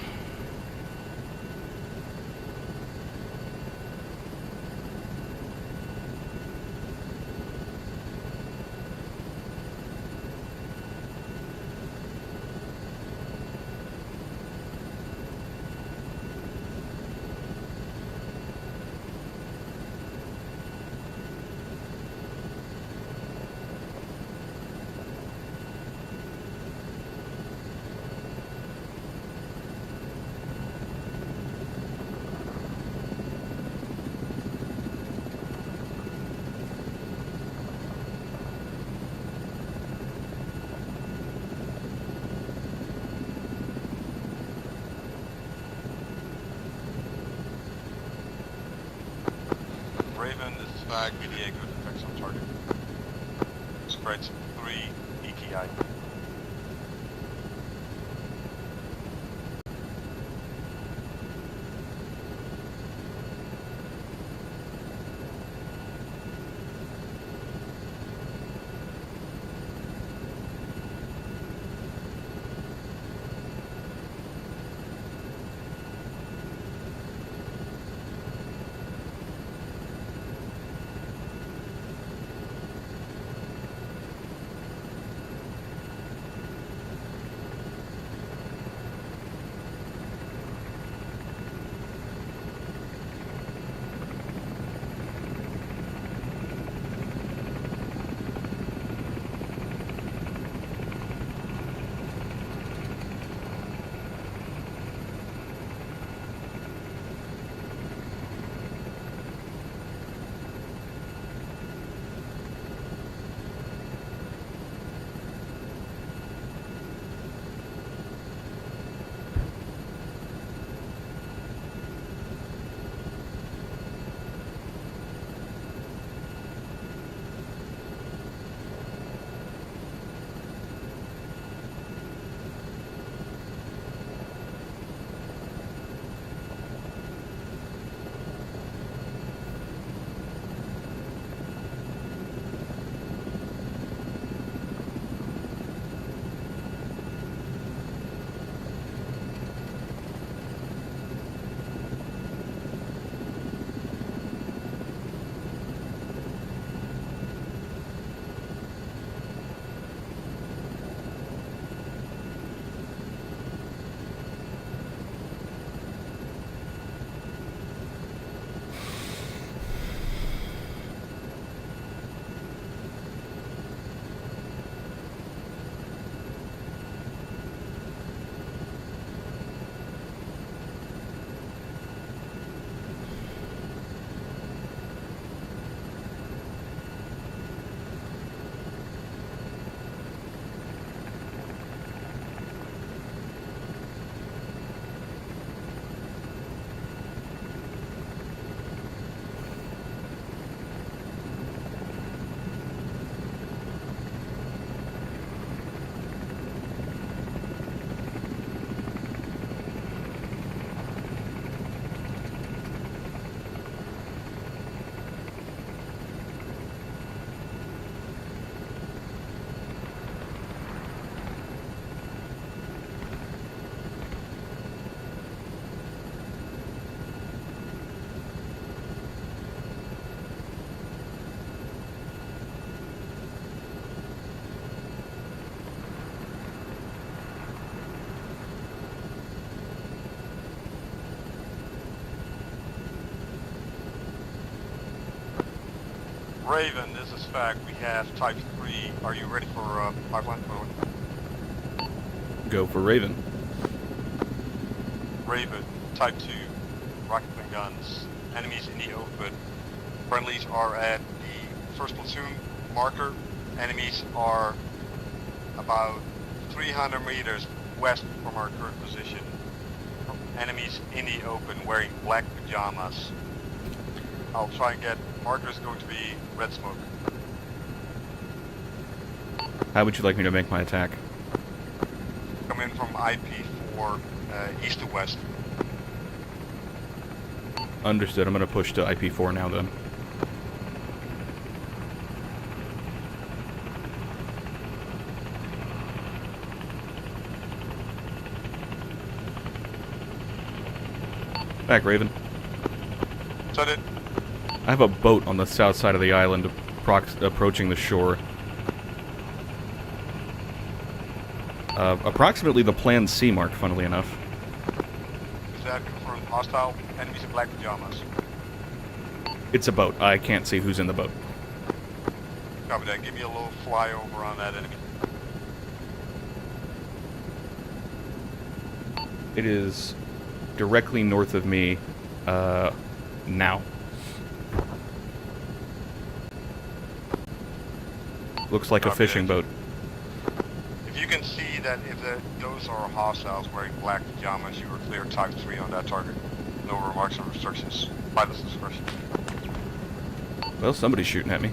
Raven, this is Fag, BDA, good effects on target. Spreads 3 ETI. Raven, this is Fag. We have Type 3. Are you ready for pipeline? Go for Raven. Raven, Type 2. Rocket and guns. Enemies in the open. Friendlies are at the first platoon marker. Enemies are about 300 meters west from our current position. Enemies in the open wearing black pajamas. I'll try and get markers going to be red smoke. How would you like me to make my attack? Come in from IP4 east to west. Understood. I'm going to push to IP4 now then. Back, Raven. So did. I have a boat on the south side of the island approaching the shore. Approximately the planned sea mark, funnily enough. Is that confirmed hostile? Enemies in black pajamas. It's a boat. I can't see who's in the boat. Copy that. Give me a low flyover on that enemy. It is directly north of me, now. Looks like a fishing boat. If you can see that those are hostiles wearing black pajamas, you are clear type 3 on that target. No remarks or restrictions. Pilot's discretion. Well, somebody's shooting at me.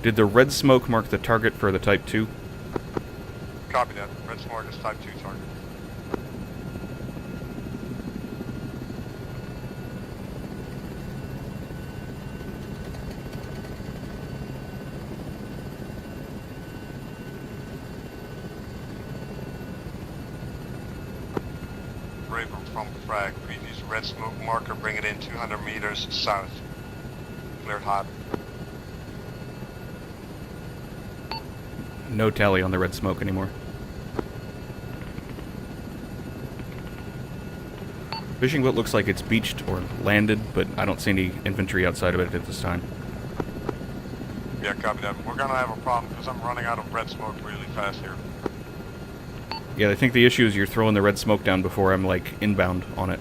Did the red smoke mark the target for the Type 2? Copy that. Red Smart is type 2 target. Raven from frag. Previous red smoke marker. Bring it in 200 meters south. Cleared hot. No tally on the red smoke anymore. Fishing boat looks like it's beached or landed, but I don't see any infantry outside of it at this time. Yeah, copy that. We're gonna have a problem because I'm running out of red smoke really fast here. Yeah, I think the issue is you're throwing the red smoke down before I'm, like, inbound on it.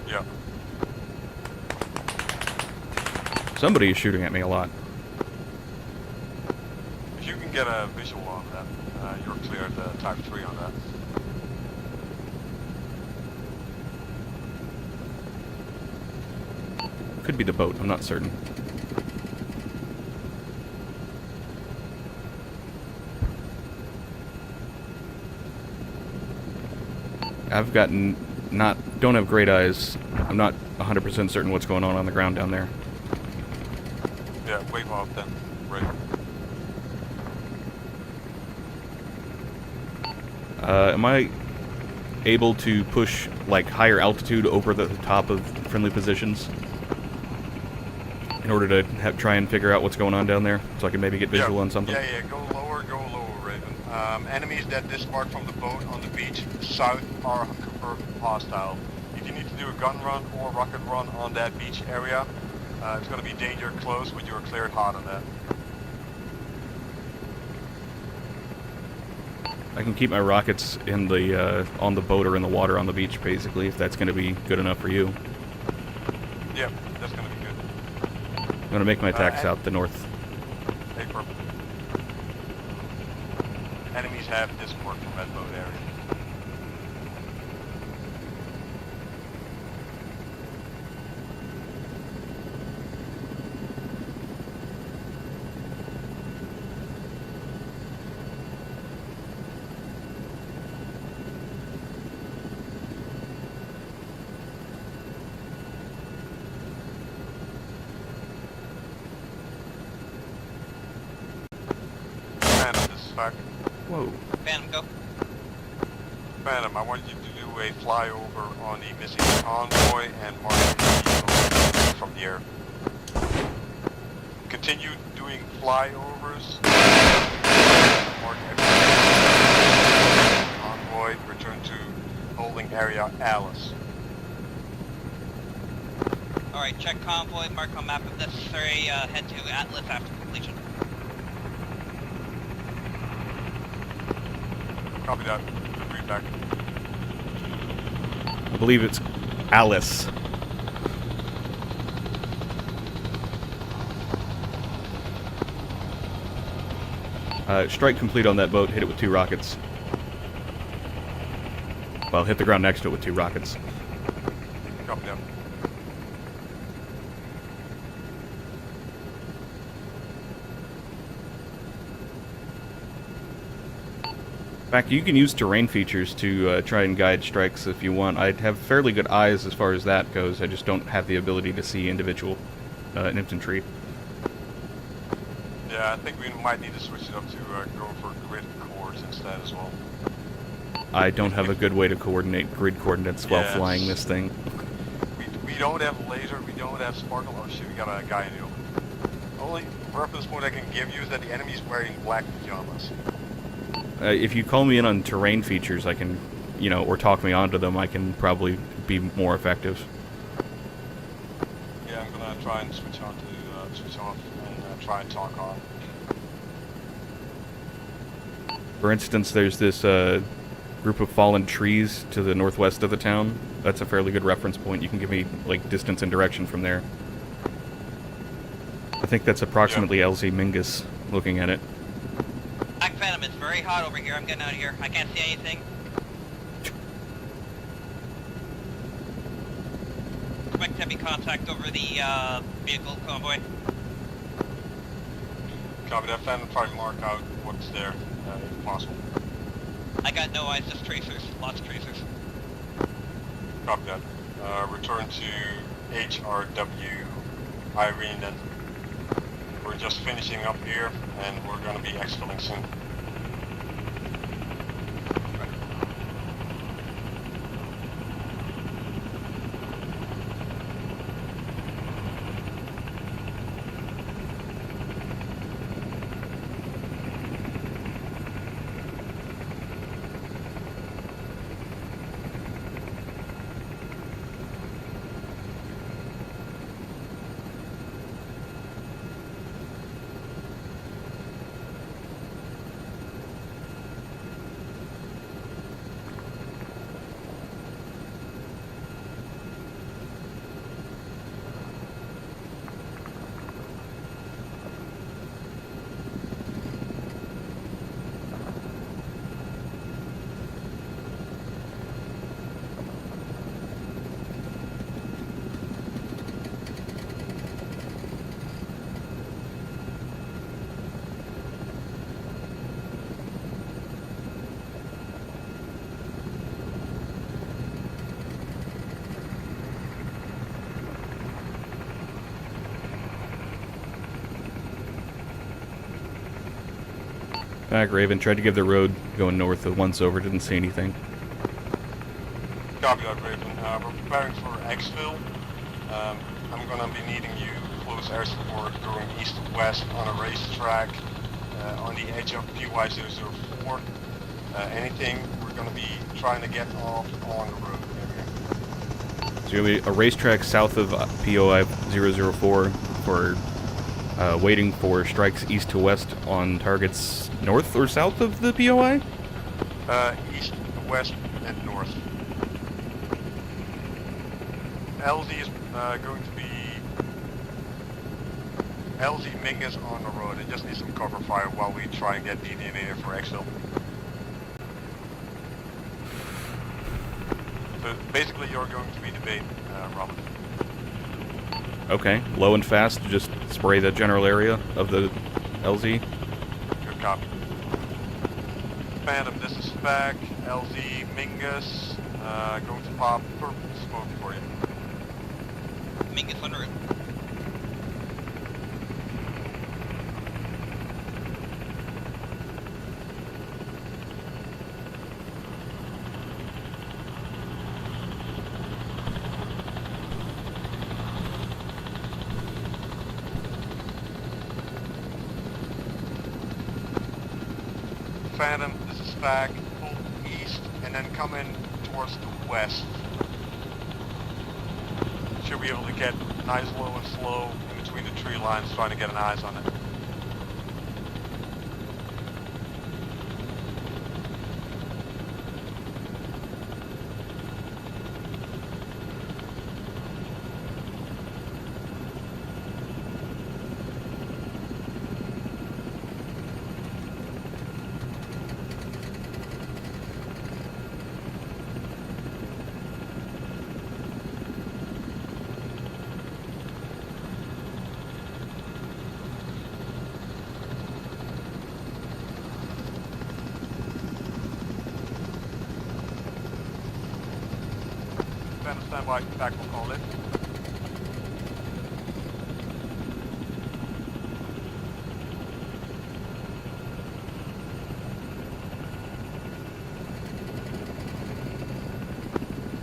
Yeah. Somebody is shooting at me a lot. If you can get a visual on that, you're cleared type 3 on that. Could be the boat, I'm not certain. I've gotten don't have great eyes. I'm not 100% certain what's going on the ground down there. Yeah, wave off then. Right. Am I able to push, like, higher altitude over the top of friendly positions in order to try and figure out what's going on down there, so I can maybe get visual on something? Yeah, go lower, Raven. Enemies that disembark from the boat on the beach south are confirmed hostile. If you need to do a gun run or rocket run on that beach area, it's going to be danger close, but you are cleared hot on that. I can keep my rockets in the on the boat or in the water on the beach, basically, if that's going to be good enough for you. Yep, that's going to be good. I'm going to make my attack south to north. Hey, perfect. Enemies have disembarked from that boat area. Phantom, this is back. Whoa. Phantom, go. Phantom, I want you to do a flyover on the missing convoy and mark the from the air. Continue doing flyovers. Mark every convoy. Return to holding area Alice. Alright, check convoy, mark on map if necessary, head to Atlas after completion. Copy that. Read back. I believe it's Alice. Strike complete on that boat. Hit it with 2 rockets. Well, hit the ground next to it with 2 rockets. Copy that. fact, you can use terrain features to try and guide strikes if you want. I have fairly good eyes as far as that goes. I just don't have the ability to see individual infantry. Yeah, I think we might need to switch it up to go for grid cores instead as well. I don't have a good way to coordinate grid coordinates while Yeah, flying this thing. We don't have laser, we don't have sparkle. Oh shit, we got a guy in the open. Only reference point I can give you is that the enemy's wearing black pajamas. If you call me in on terrain features, I can, you know, or talk me onto them, I can probably be more effective. Yeah, I'm gonna try and switch on to switch off and try and talk on. For instance, there's this group of fallen trees to the northwest of the town. That's a fairly good reference point. You can give me, like, distance and direction from there. I think that's approximately LZ Mingus, looking at it. Black Phantom, it's very hot over here. I'm getting out of here. I can't see anything. Expect heavy contact over the vehicle convoy. Copy that, Phantom. Try to mark out what's there, if possible. I got no eyes, just tracers. Lots of tracers. Copy that. Return to HRW Irene then. We're just finishing up here, and we're going to be exfilling soon. Back, Raven. Tried to give the road going north of once over, didn't see anything. Copy that, Raven. We're preparing for exfil. I'm going to be needing you close air support going east to west on a racetrack on the edge of PY004. Anything, we're going to be trying to get off on the road area. So you're going to be a racetrack south of POI 004 for waiting for strikes east to west on targets north or south of the POI? East, west, and north. LZ is going to be LZ Mingus on the road. It just needs some cover fire while we try and get DDNA for exfil. So basically you're going to be the bait, Robin. Okay, low and fast, just spray the general area of the LZ. Good copy. Phantom, this is Spec, LZ Mingus, going to pop purple smoke for you. Mingus en route. Phantom, this is Spec, pull east, and then come in towards the west. Should be able to get nice low and slow in between the tree lines, trying to get an eyes on it. stand by. Back will call in.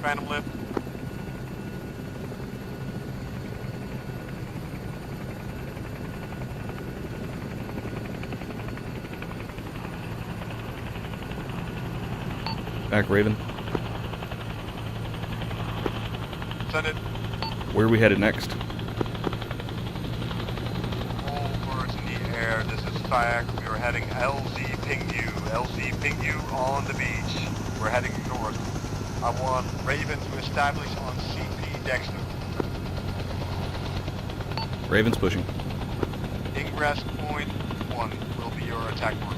Phantom lift. Back, Raven. Send it. Where are we headed next? All birds in the air. This is FAC. We are heading LZ ping you. LZ ping you on the beach. We're heading north. I want Raven to establish on CP Dexter. Raven's pushing. Ingress point 1 will be your attack point.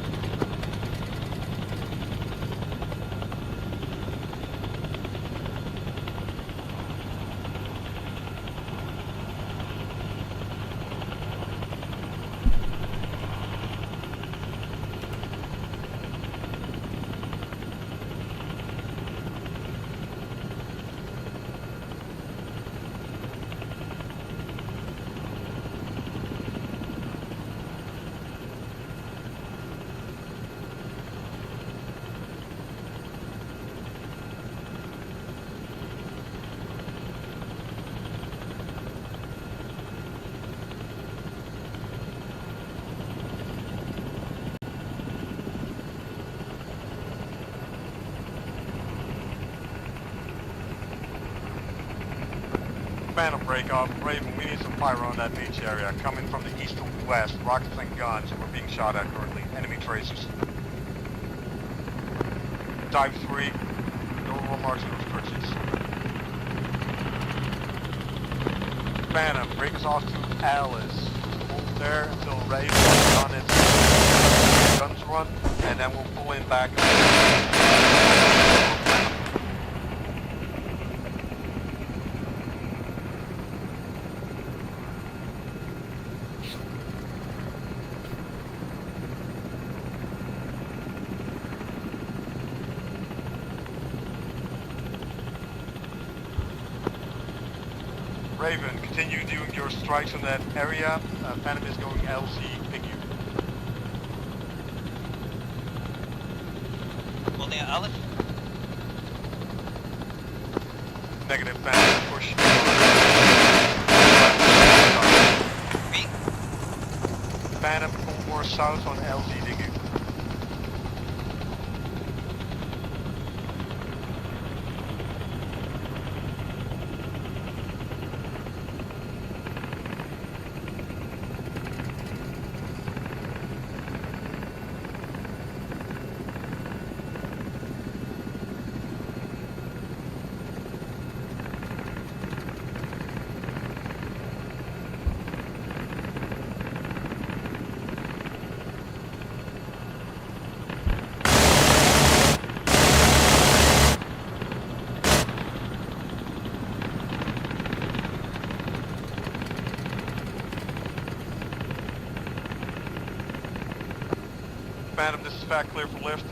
Phantom break off. Raven, we need some fire on that beach area. Coming from the east to west. Rockets and guns. We're being shot at currently. Enemy tracers. Type 3. No remarks and restrictions. Phantom, break us off to Alice. Hold there until Raven is on its guns run, and then we'll pull in back. Raven, continue doing your strikes on that area. Phantom is going LC, ping you. Holding at Alice. Negative, Phantom, push. Me. Phantom, pull more south on LZ, dig you. Phantom, this is FAC, clear for lift.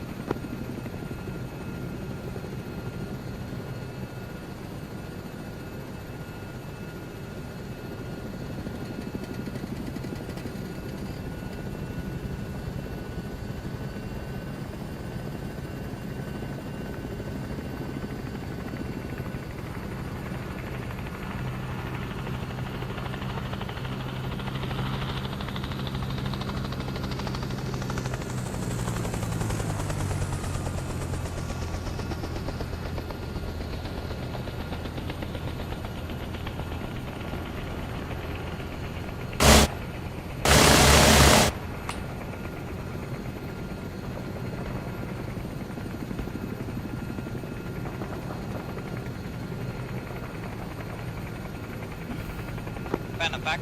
Phantom back.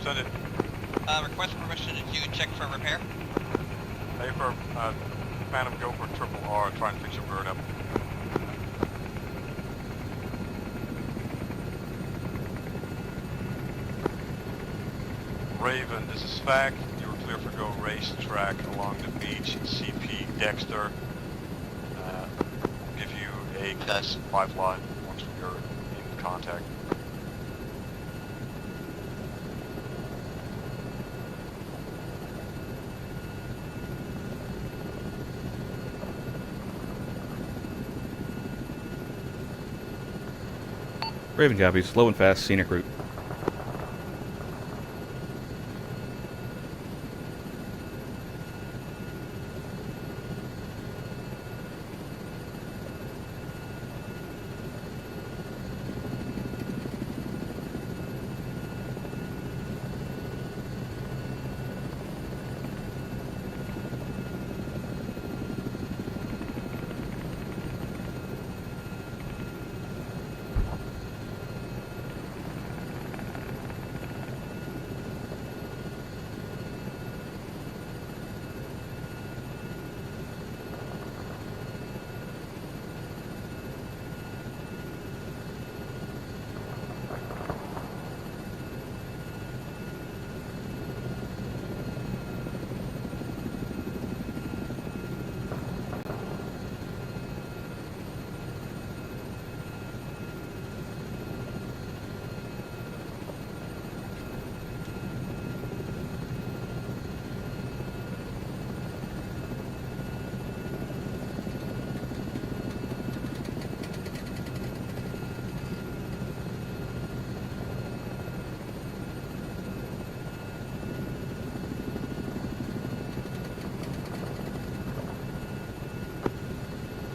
Send it. Request permission to check for repair. Hey, for Phantom, go for triple R and try and fix your bird up. Raven, this is FAC. You're clear for go racetrack along the beach. CP Dexter. Give you a class 5 line once we you're in contact. Raven copies. Slow and fast, scenic route.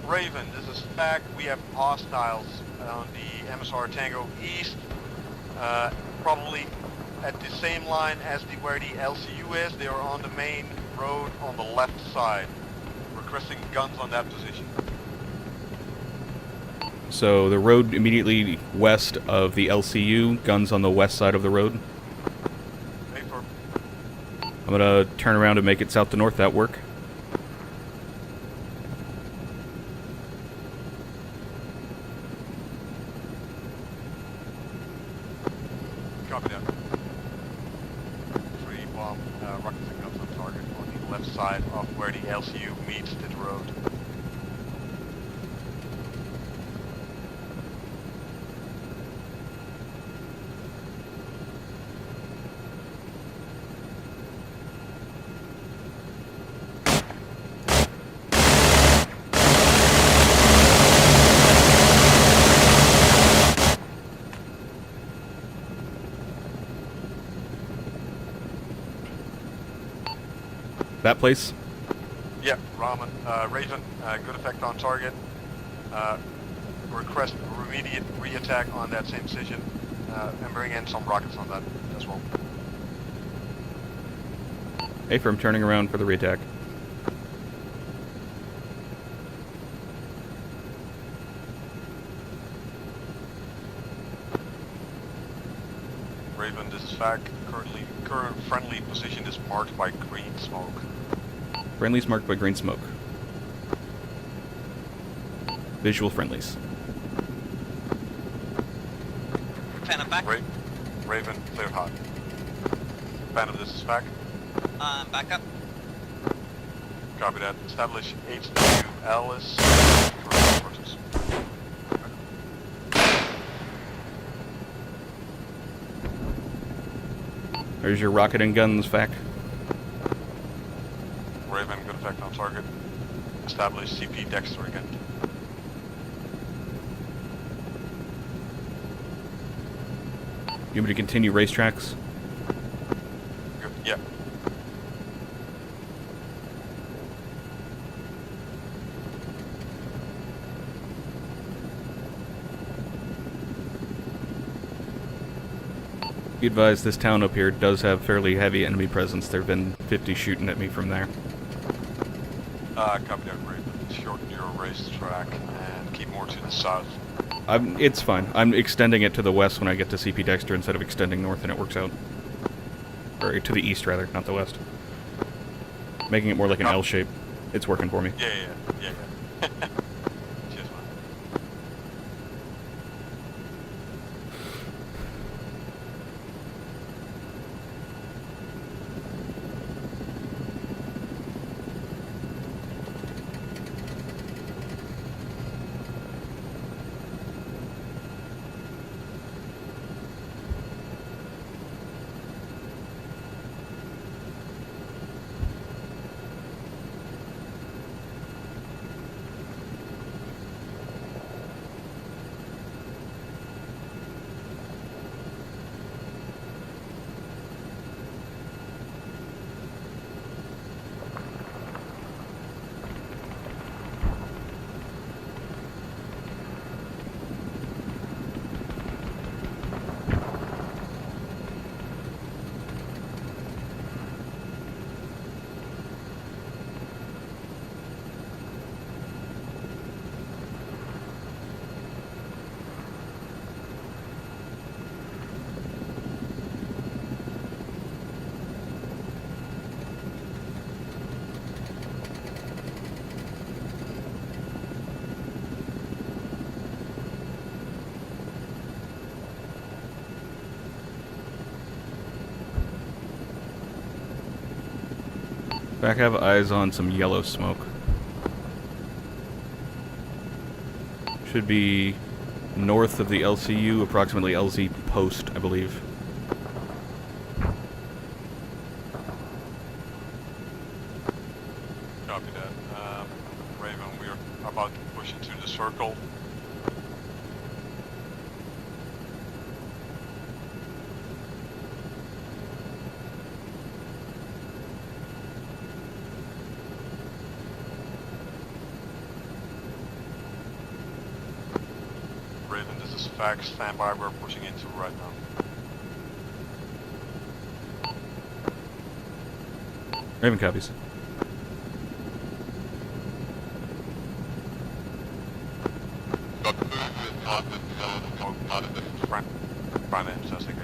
Raven, this is fact. We have hostiles on the MSR Tango East, probably at the same line as where the LCU is. They are on the main road on the left side. Requesting guns on that position. So the road immediately west of the LCU, guns on the west side of the road. I'm gonna turn around and make it south to north. That work? Copy that. 3 bomb rockets and guns on target on the left side of where the LCU meets the road. That place? Yep, Ramen. Raven, good effect on target. Request immediate re-attack on that same position, and bring in some rockets on that as well. Affirm, turning around for the re-attack. Raven, this is FAC. Current friendly position is marked by green smoke. Friendlies marked by green smoke. Visual friendlies. Phantom back. Raven, clear hot. Phantom, this is FAC. Back up. Copy that. Establish HW Alice. There's your rocket and guns, Fac. Raven, good effect on target. Establish CP Dexter again. You want me to continue racetracks? Good, yeah. Be advised, this town up here does have fairly heavy enemy presence. There have been 50 shooting at me from there. Copy that, Raven. Shorten your racetrack and keep more to the south. It's fine. I'm extending it to the west when I get to CP Dexter instead of extending north, and it works out. Or to the east, rather, not the west. Making it more like an L shape. It's working for me. Yeah. Cheers, man. I have eyes on some yellow smoke. Should be north of the LCU, approximately LZ post, I believe. Copy that. Raven, we're about to push into the circle. Raven, this is Fax. Stand by. We're pushing into right now. Raven copies. Front end, that's okay.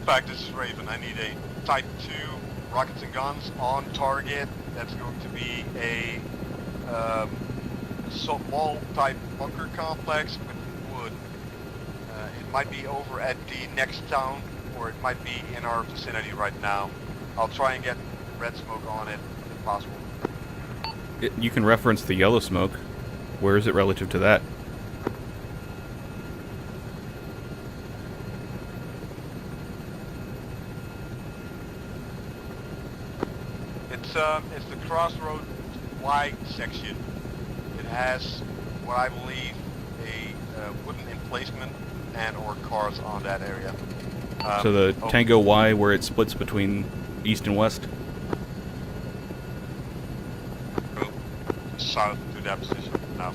Fact, this is Raven. I need a Type 2 rockets and guns on target. That's going to be a small type bunker complex with wood. It might be over at the next town, or it might be in our vicinity right now. I'll try and get red smoke on it if possible. You can reference the yellow smoke. Where is it relative to that? It's the crossroad Y section. It has what I believe a wooden emplacement and or cars on that area. So the Tango Y, where it splits between east and west? South to that position now.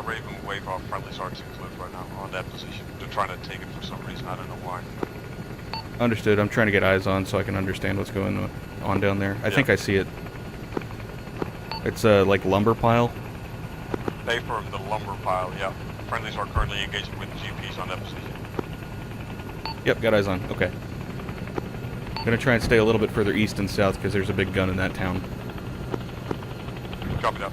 Raven, wave off friendlies are too close right now on that position. They're trying to take it for some reason, I don't know why. Understood. I'm trying to get eyes on so I can understand what's going on down there. I think I see it. It's a like lumber pile. They from the lumber pile, yeah. Friendlies are currently engaging with GPs on that position. Yep, got eyes on. Okay. I'm gonna try and stay a little bit further east and south because there's a big gun in that town. Copy that.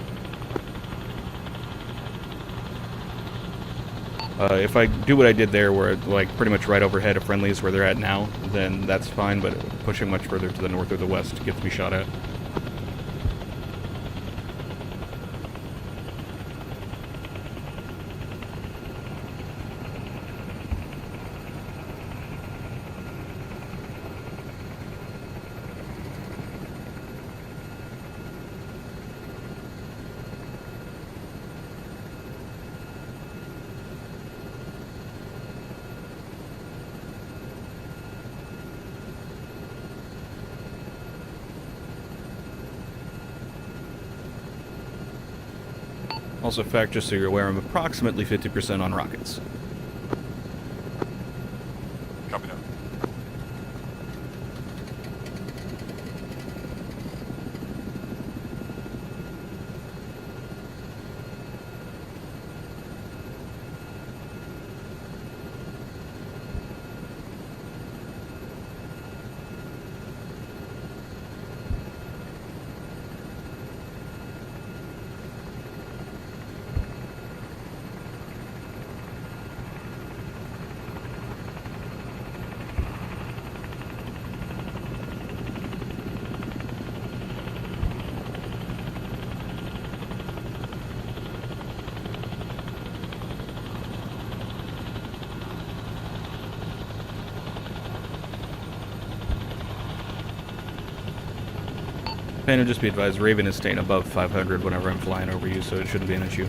If I do what I did there, where like pretty much right overhead of friendlies where they're at now, then that's fine, but pushing much further to the north or the west gets me shot at. Also, fact, just so you're aware, I'm approximately 50% on rockets. Copy that. Phantom, just be advised, Raven is staying above 500 whenever I'm flying over you, so it shouldn't be an issue.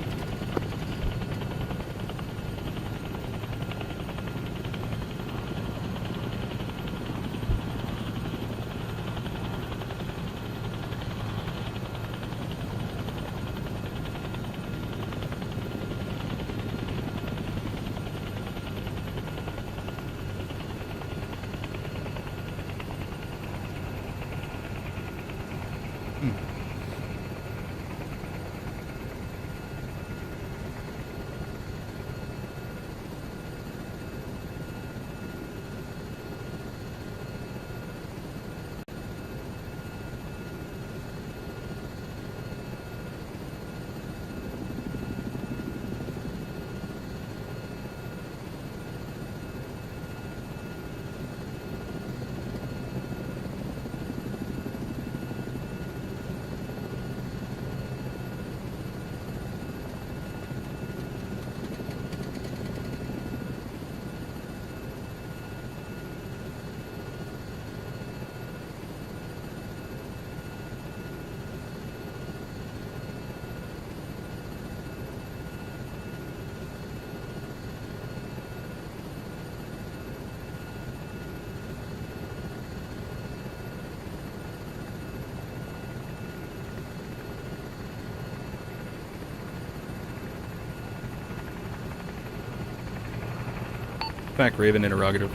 Back, Raven, interrogative.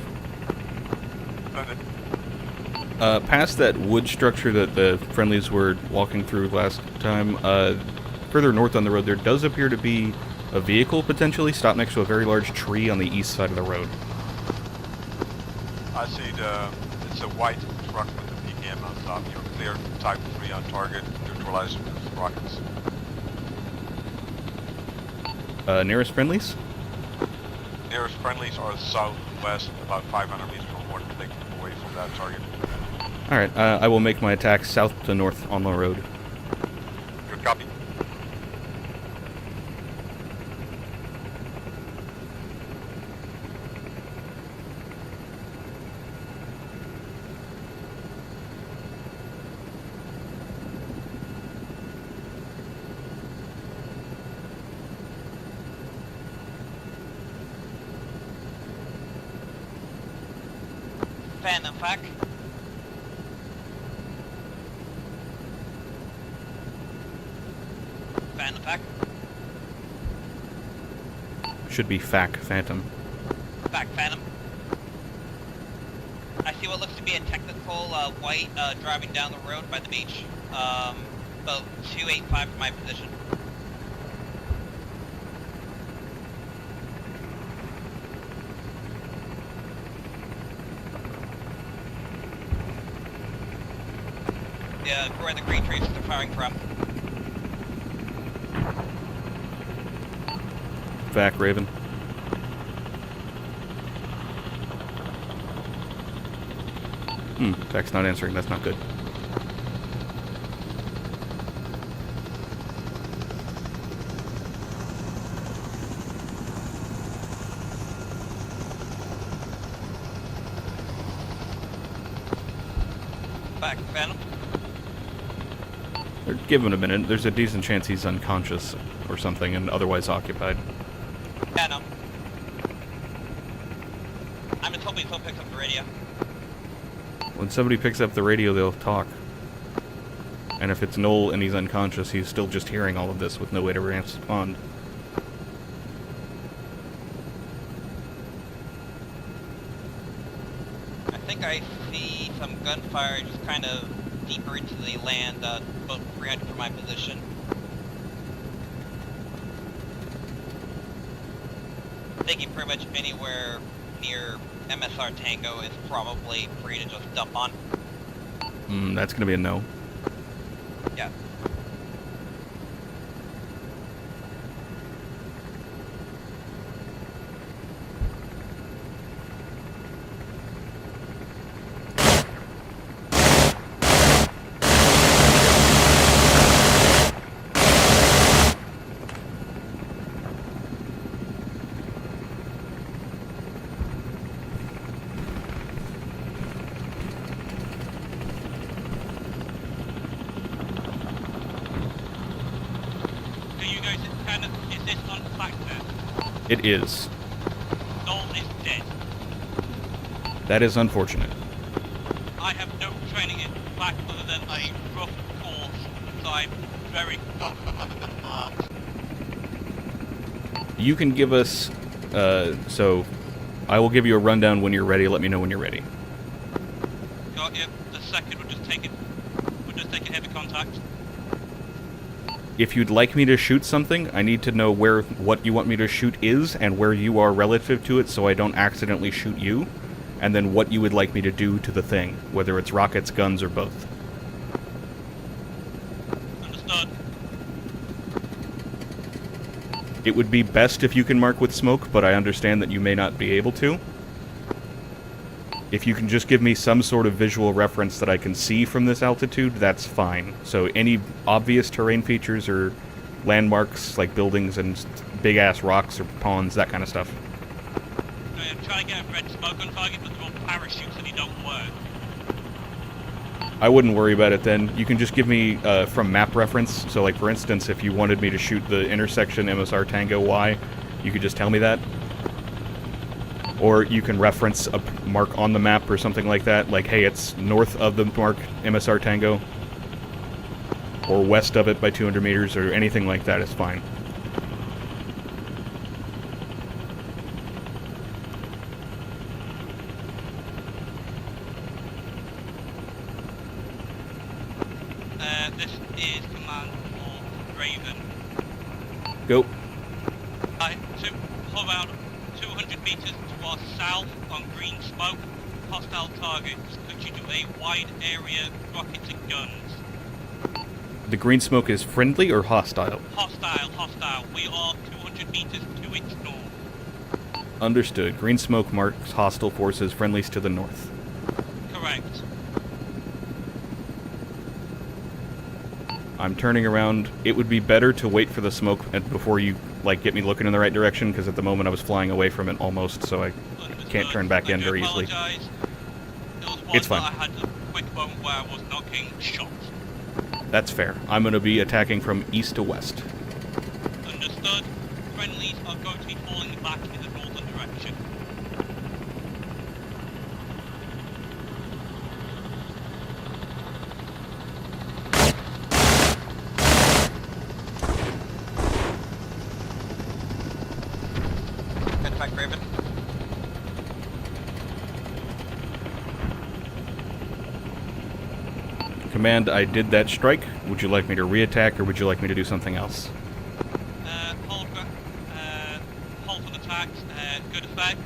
Past that wood structure that the friendlies were walking through last time, further north on the road, there does appear to be a vehicle potentially stopped next to a very large tree on the east side of the road. I see it's a white truck with the PPM on top. You're clear, type 3 on target, neutralizing with rockets. Nearest friendlies? Nearest friendlies are southwest, about 500 meters from what they keep away from that target. Alright, I will make my attack south to north on the road. Good copy. Phantom Pack. Phantom Pack. Should be FAC, Phantom. Pack Phantom. I see what looks to be a technical white driving down the road by the beach. About 285 from my position. Yeah, where the green trees are firing from. FAC, Raven. FAC's not answering, that's not good. Back, Phantom. Give him a minute. There's a decent chance he's unconscious or something and otherwise occupied. Phantom. I'm just hoping he'll pick up the radio. When somebody picks up the radio, they'll talk. And if it's Noel and he's unconscious, he's still just hearing all of this with no way to respond. I think I see some gunfire just kind of deeper into the land, about 300 from my position. Thinking pretty much anywhere near MSR Tango is probably free to just dump on. That's gonna be a no. Yeah. It is. Noel is dead. That is unfortunate. I have no training in fact other than a rough course, so I'm very... You can give us, so I will give you a rundown when you're ready. Let me know when you're ready. Got you. The second would just take it. Would just take a heavy contact. If you'd like me to shoot something, I need to know where what you want me to shoot is and where you are relative to it so I don't accidentally shoot you, and then what you would like me to do to the thing, whether it's rockets, guns, or both. Understood. It would be best if you can mark with smoke, but I understand that you may not be able to. If you can just give me some sort of visual reference that I can see from this altitude, that's fine. So any obvious terrain features or landmarks like buildings and big-ass rocks or ponds, that kind of stuff. I'm trying to get a red smoke on target, but they're all parachutes and they don't work. I wouldn't worry about it then. You can just give me from map reference. So like for instance, if you wanted me to shoot the intersection MSR Tango Y, you could just tell me that. Or you can reference a mark on the map or something like that, like, hey, it's north of the mark MSR Tango, or west of it by 200 meters, or anything like that is fine. This is command for Raven. Go. To around 200 meters to our south on green smoke, hostile targets. Could you do a wide area rockets and guns? The green smoke is friendly or hostile? Hostile. We are 200 meters to its north. Understood. Green smoke marks hostile forces, friendlies to the north. Correct. I'm turning around. It would be better to wait for the smoke before you, like, get me looking in the right direction, because at the moment I was flying away from it almost, so I can't turn back in very easily. It's fine. I had a quick moment where I was not getting shot. That's fair. I'm going to be attacking from east to west. Understood. Friendlies are going to be falling back in the northern direction. Attack Raven. Command, I did that strike. Would you like me to reattack, or would you like me to do something else? Hold on attacks, good effect.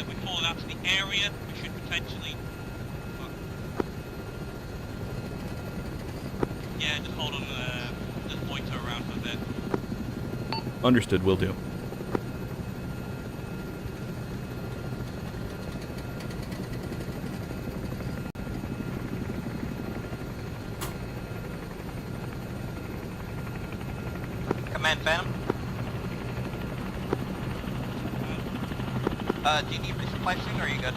We've fallen out to the area. We should potentially... Yeah, just hold on, just loiter around for a bit. Understood, will do. Command Phantom. Do you need resupplying or are you good?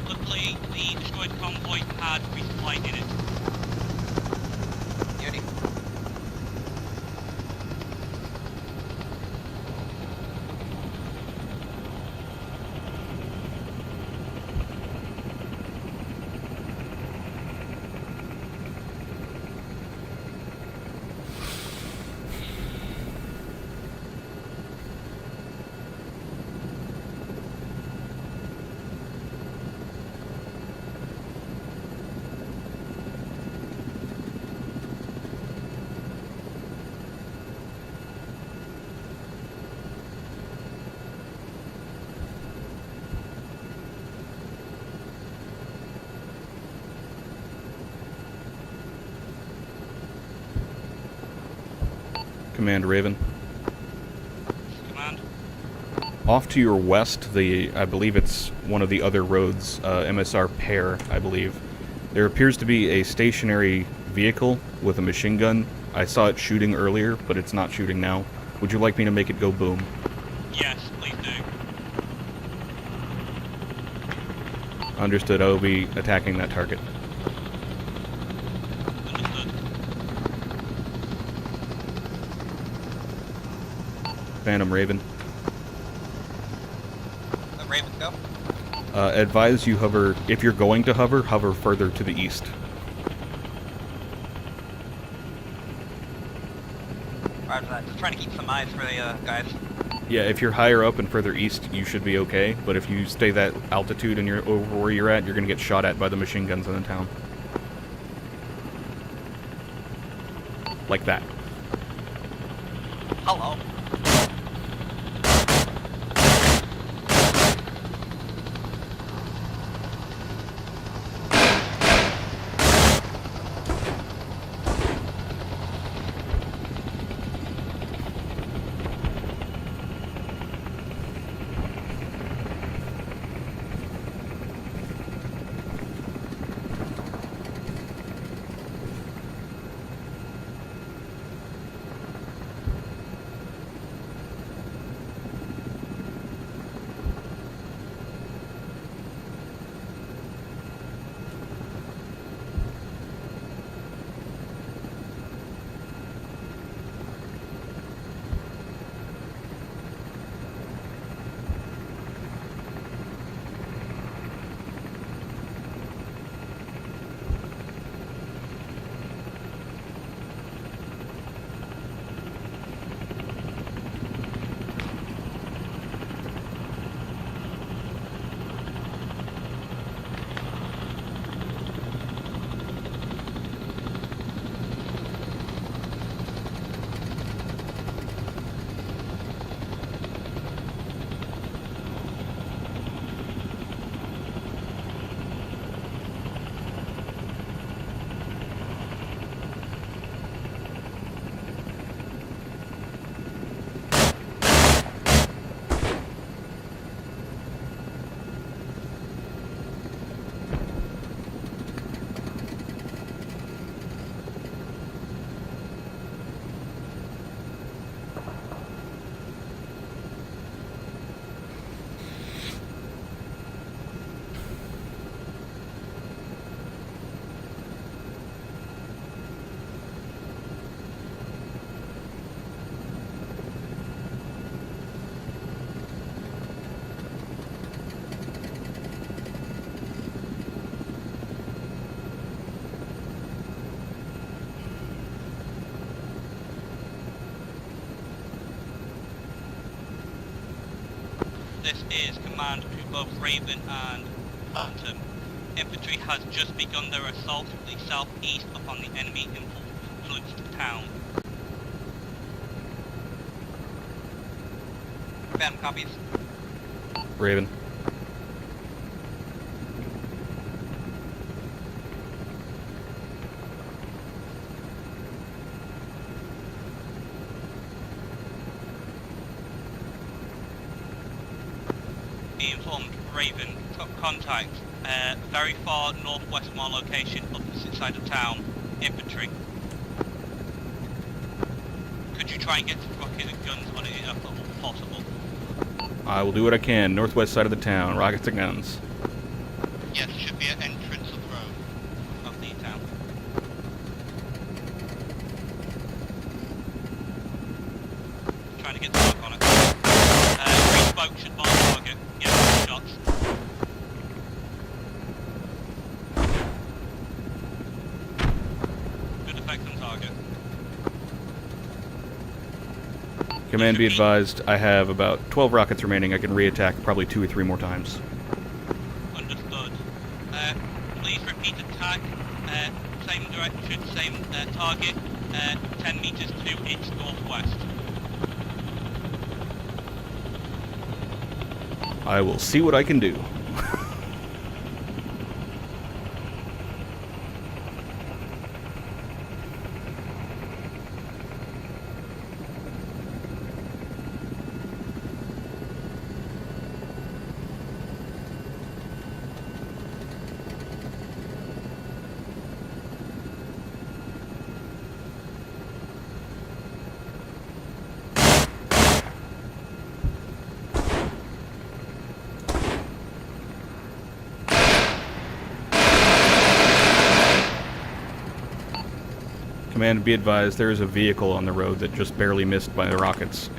Luckily, the destroyed convoy had resupply in it. Beauty. Command Raven. Command. Off to your west, I believe it's one of the other roads, MSR Pear, I believe. There appears to be a stationary vehicle with a machine gun. I saw it shooting earlier, but it's not shooting now. Would you like me to make it go boom? Yes, please do. Understood, I will be attacking that target. Understood. Phantom Raven. Advise you hover, if you're going to hover, hover further to the east. Roger that. Just trying to keep some eyes for the guys. Yeah, if you're higher up and further east, you should be okay, but if you stay that altitude and you're over where you're at, you're going to get shot at by the machine guns in the town. Like that. Hello. This is command to both Raven and Phantom. Infantry has just begun their assault to the southeast upon the enemy influenced town. Phantom copies. Raven. Be informed, Raven, contact, very far northwest from our location, opposite side of town, infantry. Could you try and get some rocket and guns on it if possible? I will do what I can. Northwest side of the town. Rockets and guns. Yes, should be at entrance of road. Of the town. Trying to get the lock on it. Green smoke should mark target. Yeah, shots. Good effect on target. Command be advised, I have about 12 rockets remaining. I can re-attack probably 2 or 3 more times. Understood. Please repeat attack. Same direction, same target. 10 meters to its northwest. I will see what I can do. Command, be advised, there is a vehicle on the road that just barely missed by the rockets.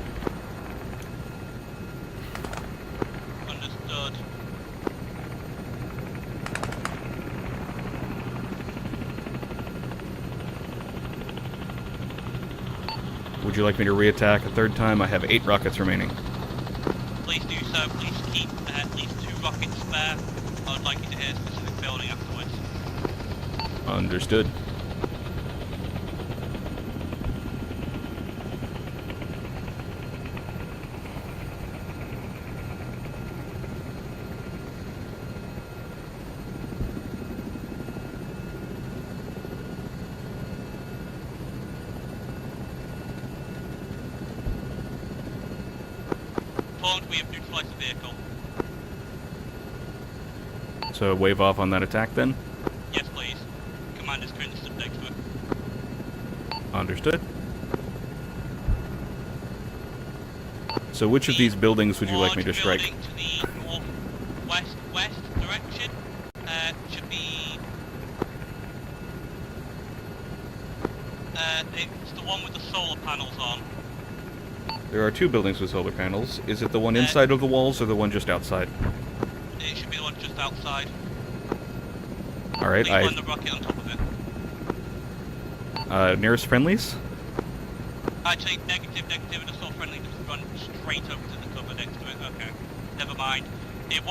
Understood. Would you like me to reattack a third time? I have 8 rockets remaining. Please do so. Please keep at least 2 rockets spare. I would like you to hit a specific building afterwards. Understood. We have neutralized the vehicle. So wave off on that attack then? Yes, please. Commander's currently stood next to it. Understood. So which of these buildings would you like me to strike? Building to the northwest direction should be... it's the one with the solar panels on. There are 2 buildings with solar panels. Is it the one inside of the walls or the one just outside? It should be the one just outside. Alright, Please land the rocket on top of it. Nearest friendlies? Actually, negative, it saw friendly, just run straight over to the cover next to it. Okay, never mind. It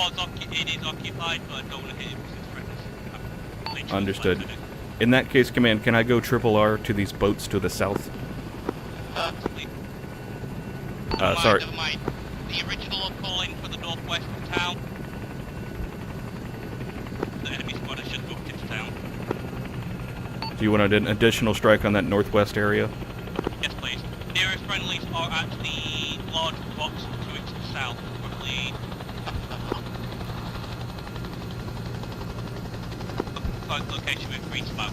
is occupied, but I don't want to hit it because it's friendly. Understood. In that case, Command, can I go R to these boats to the south? Sorry. Never mind. The original are calling for the northwest of town. The enemy squad has just moved into town. Do you want an additional strike on that northwest area? Yes, please. Nearest friendlies are at the large rocks to its south, probably... location with green smoke.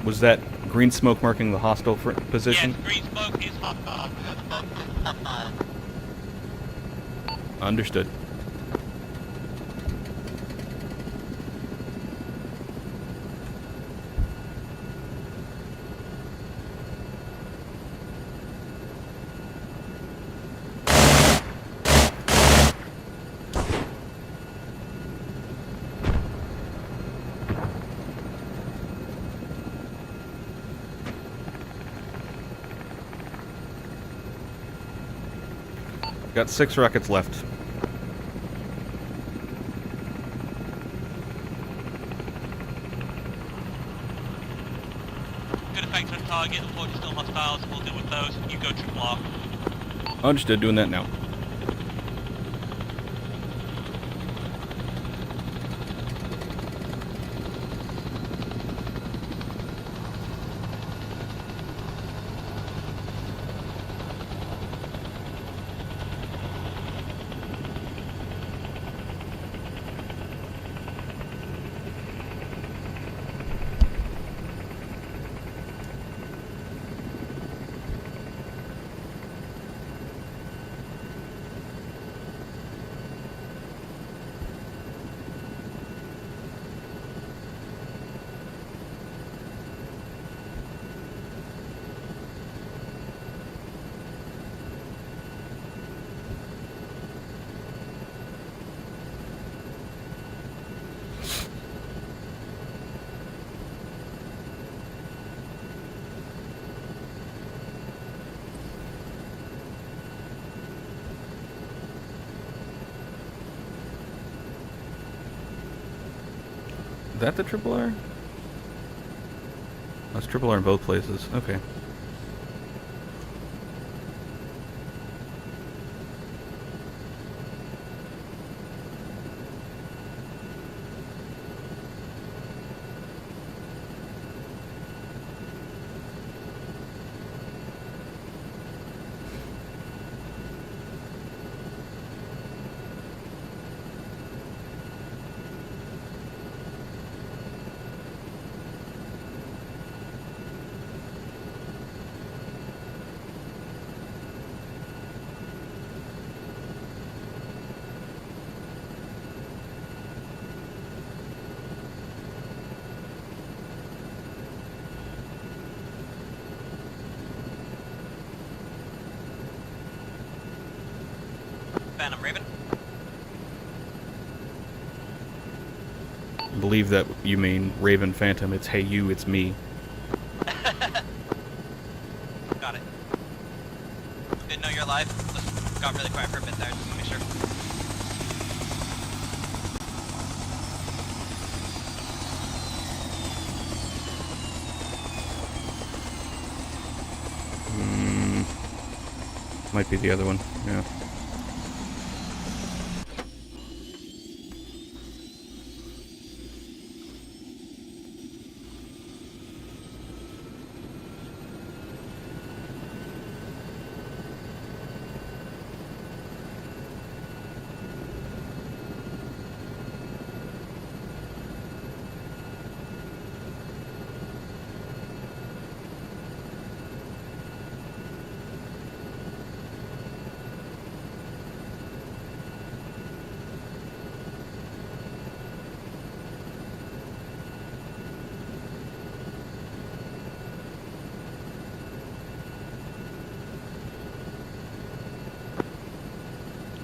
Was that green smoke marking the hostile position? Yes, green smoke is hot. Understood. Got 6 rockets left. Good effect on target, unfortunately still hostiles, we'll deal with those. You go R. Understood, doing that now. Is that the triple R? That's triple R in both places. Okay. Phantom Raven. I believe that you mean Raven Phantom. It's hey you, it's me. Got it. Didn't know you're alive. Just got really quiet for a bit there, just to make sure. Might be the other one, yeah.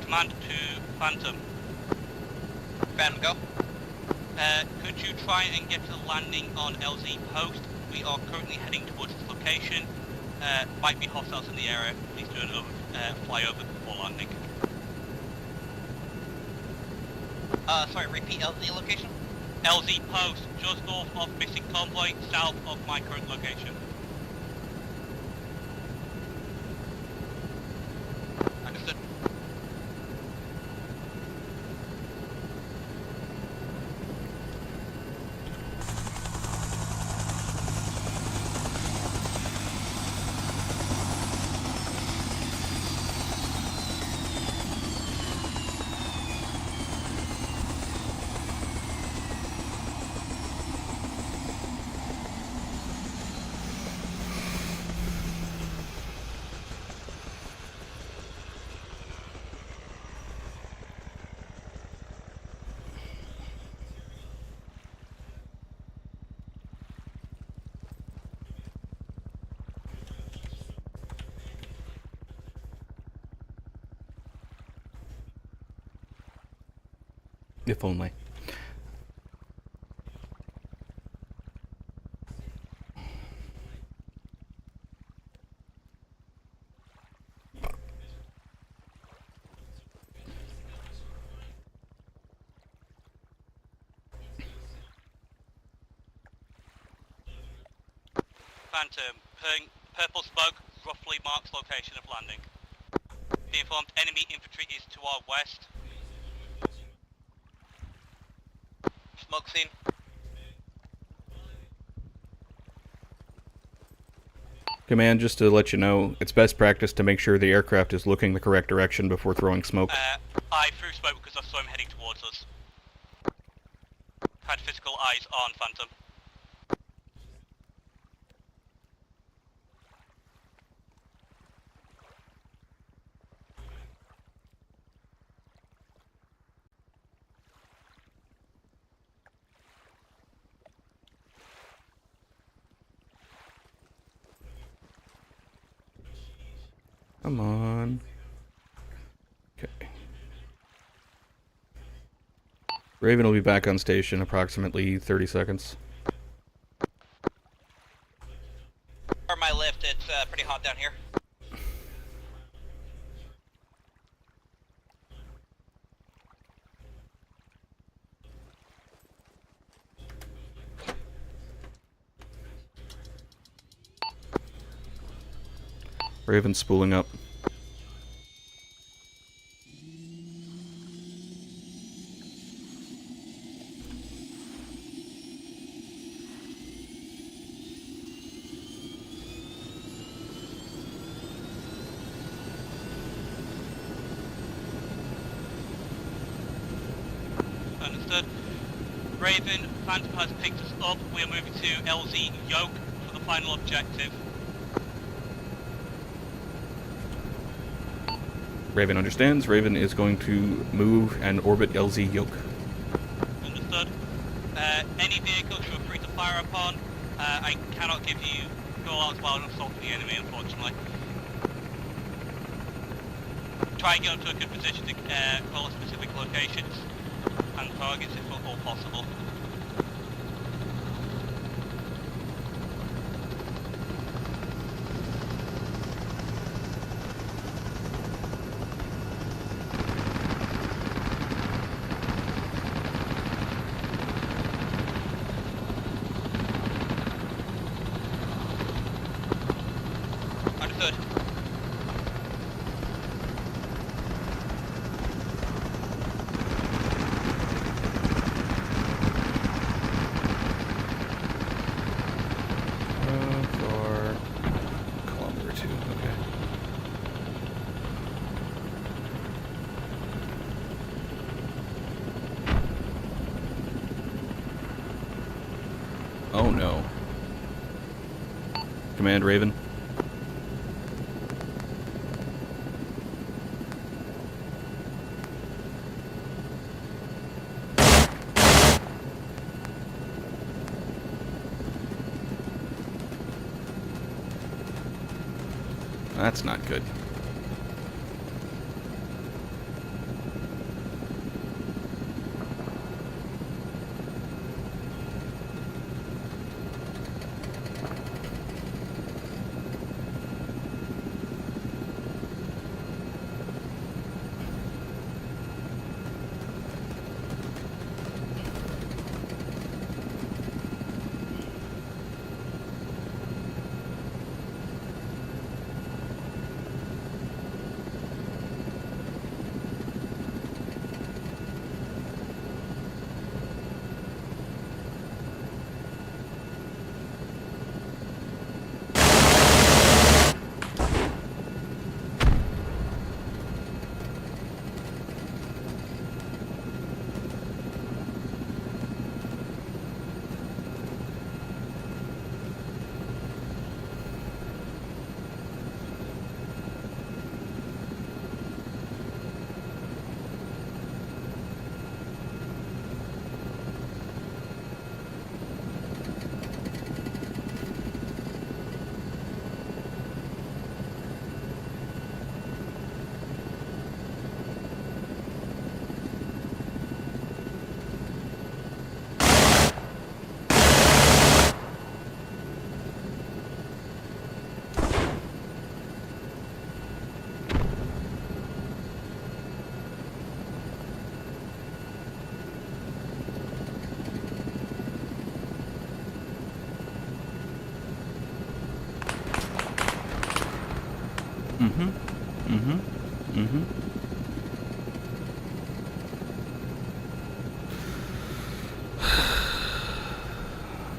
Command to Phantom. Phantom, go. Could you try and get a landing on LZ Post? We are currently heading towards this location. Might be hostiles in the area. Please do an flyover before landing. Sorry, repeat LZ location? LZ Post, just north of missing convoy, south of my current location. Understood. If only. Phantom, purple smoke roughly marks location of landing. Be informed, enemy infantry is to our west. Smoke scene. Command, just to let you know, it's best practice to make sure the aircraft is looking the correct direction before throwing smoke. I threw smoke because I saw him heading towards us. Had physical eyes on Phantom. Come on. Okay. Raven will be back on station approximately 30 seconds. For my lift, it's pretty hot down here. Raven spooling up. Understood. Raven, Phantom has picked us up. We are moving to LZ Yoke for the final objective. Raven understands. Raven is going to move and orbit LZ Yoke. Understood. Any vehicles you are free to fire upon. I cannot give you call-outs while assaulting the enemy, unfortunately. try and get up to a good position to call specific locations and targets if at all possible. Understood. For kilometer 2, okay. Oh no. Command Raven. That's not good.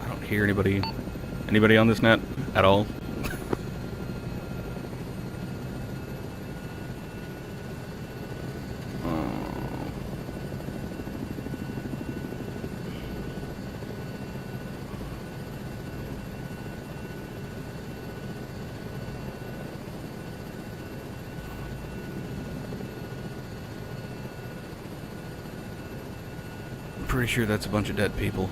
I don't hear anybody on this net at all. Pretty sure that's a bunch of dead people.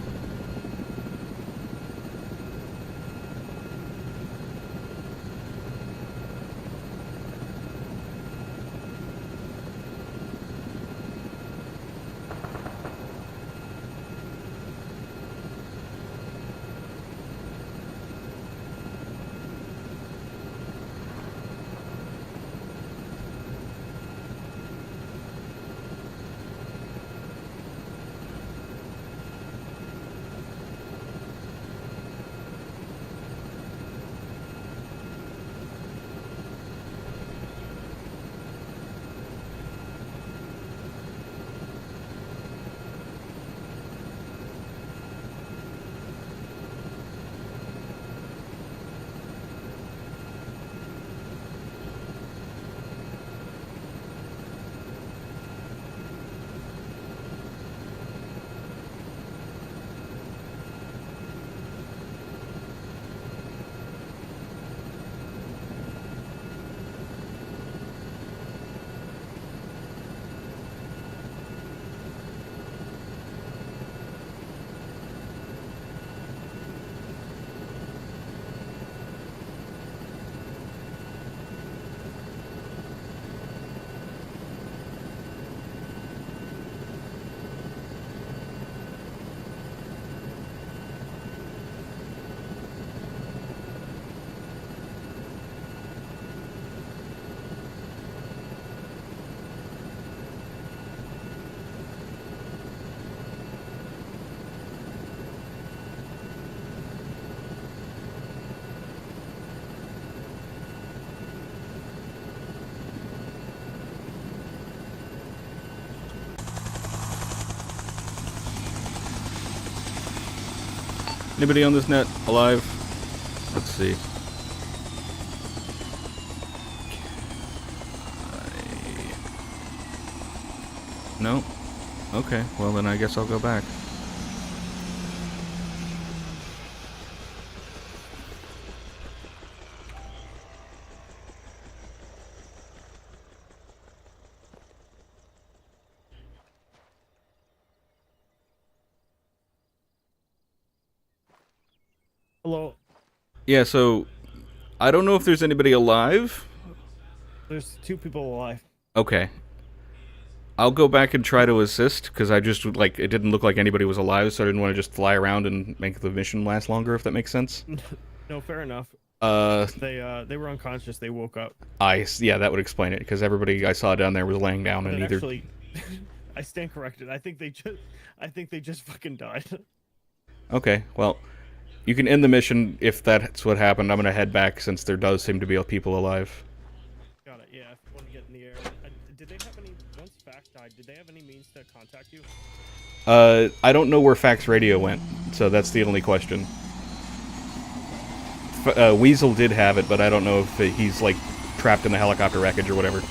Anybody on this net alive? Let's see. No? Okay, well then I guess I'll go back. Hello. Yeah, so I don't know if there's anybody alive. There's 2 people alive. Okay. I'll go back and try to assist, because I just, like, it didn't look like anybody was alive, so I didn't want to just fly around and make the mission last longer, if that makes sense. No, fair enough. They were unconscious. They woke up. Yeah, that would explain it, because everybody I saw down there was laying down But and either... actually, I stand corrected. I think they just fucking died. Okay, well, you can end the mission if that's what happened. I'm gonna head back, since there does seem to be people alive. Got it. Yeah, if you want to get in the air. Did they have any... Once Fax died, did they have any means to contact you? I don't know where Fax Radio went, so that's the only question. Weasel did have it, but I don't know if he's, like, trapped in the helicopter wreckage or whatever.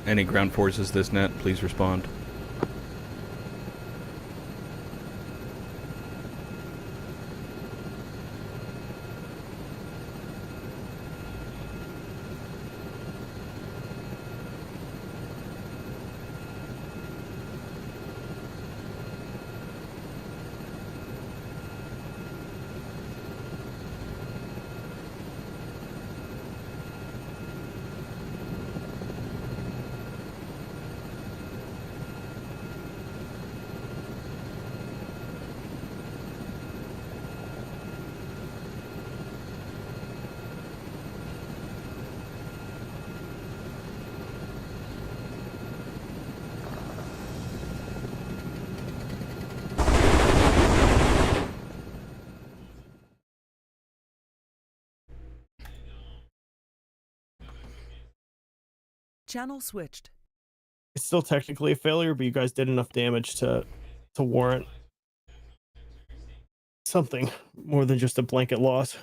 Any ground forces this net, please respond. Channel switched. It's still technically a failure, but you guys did enough damage to warrant something more than just a blanket loss.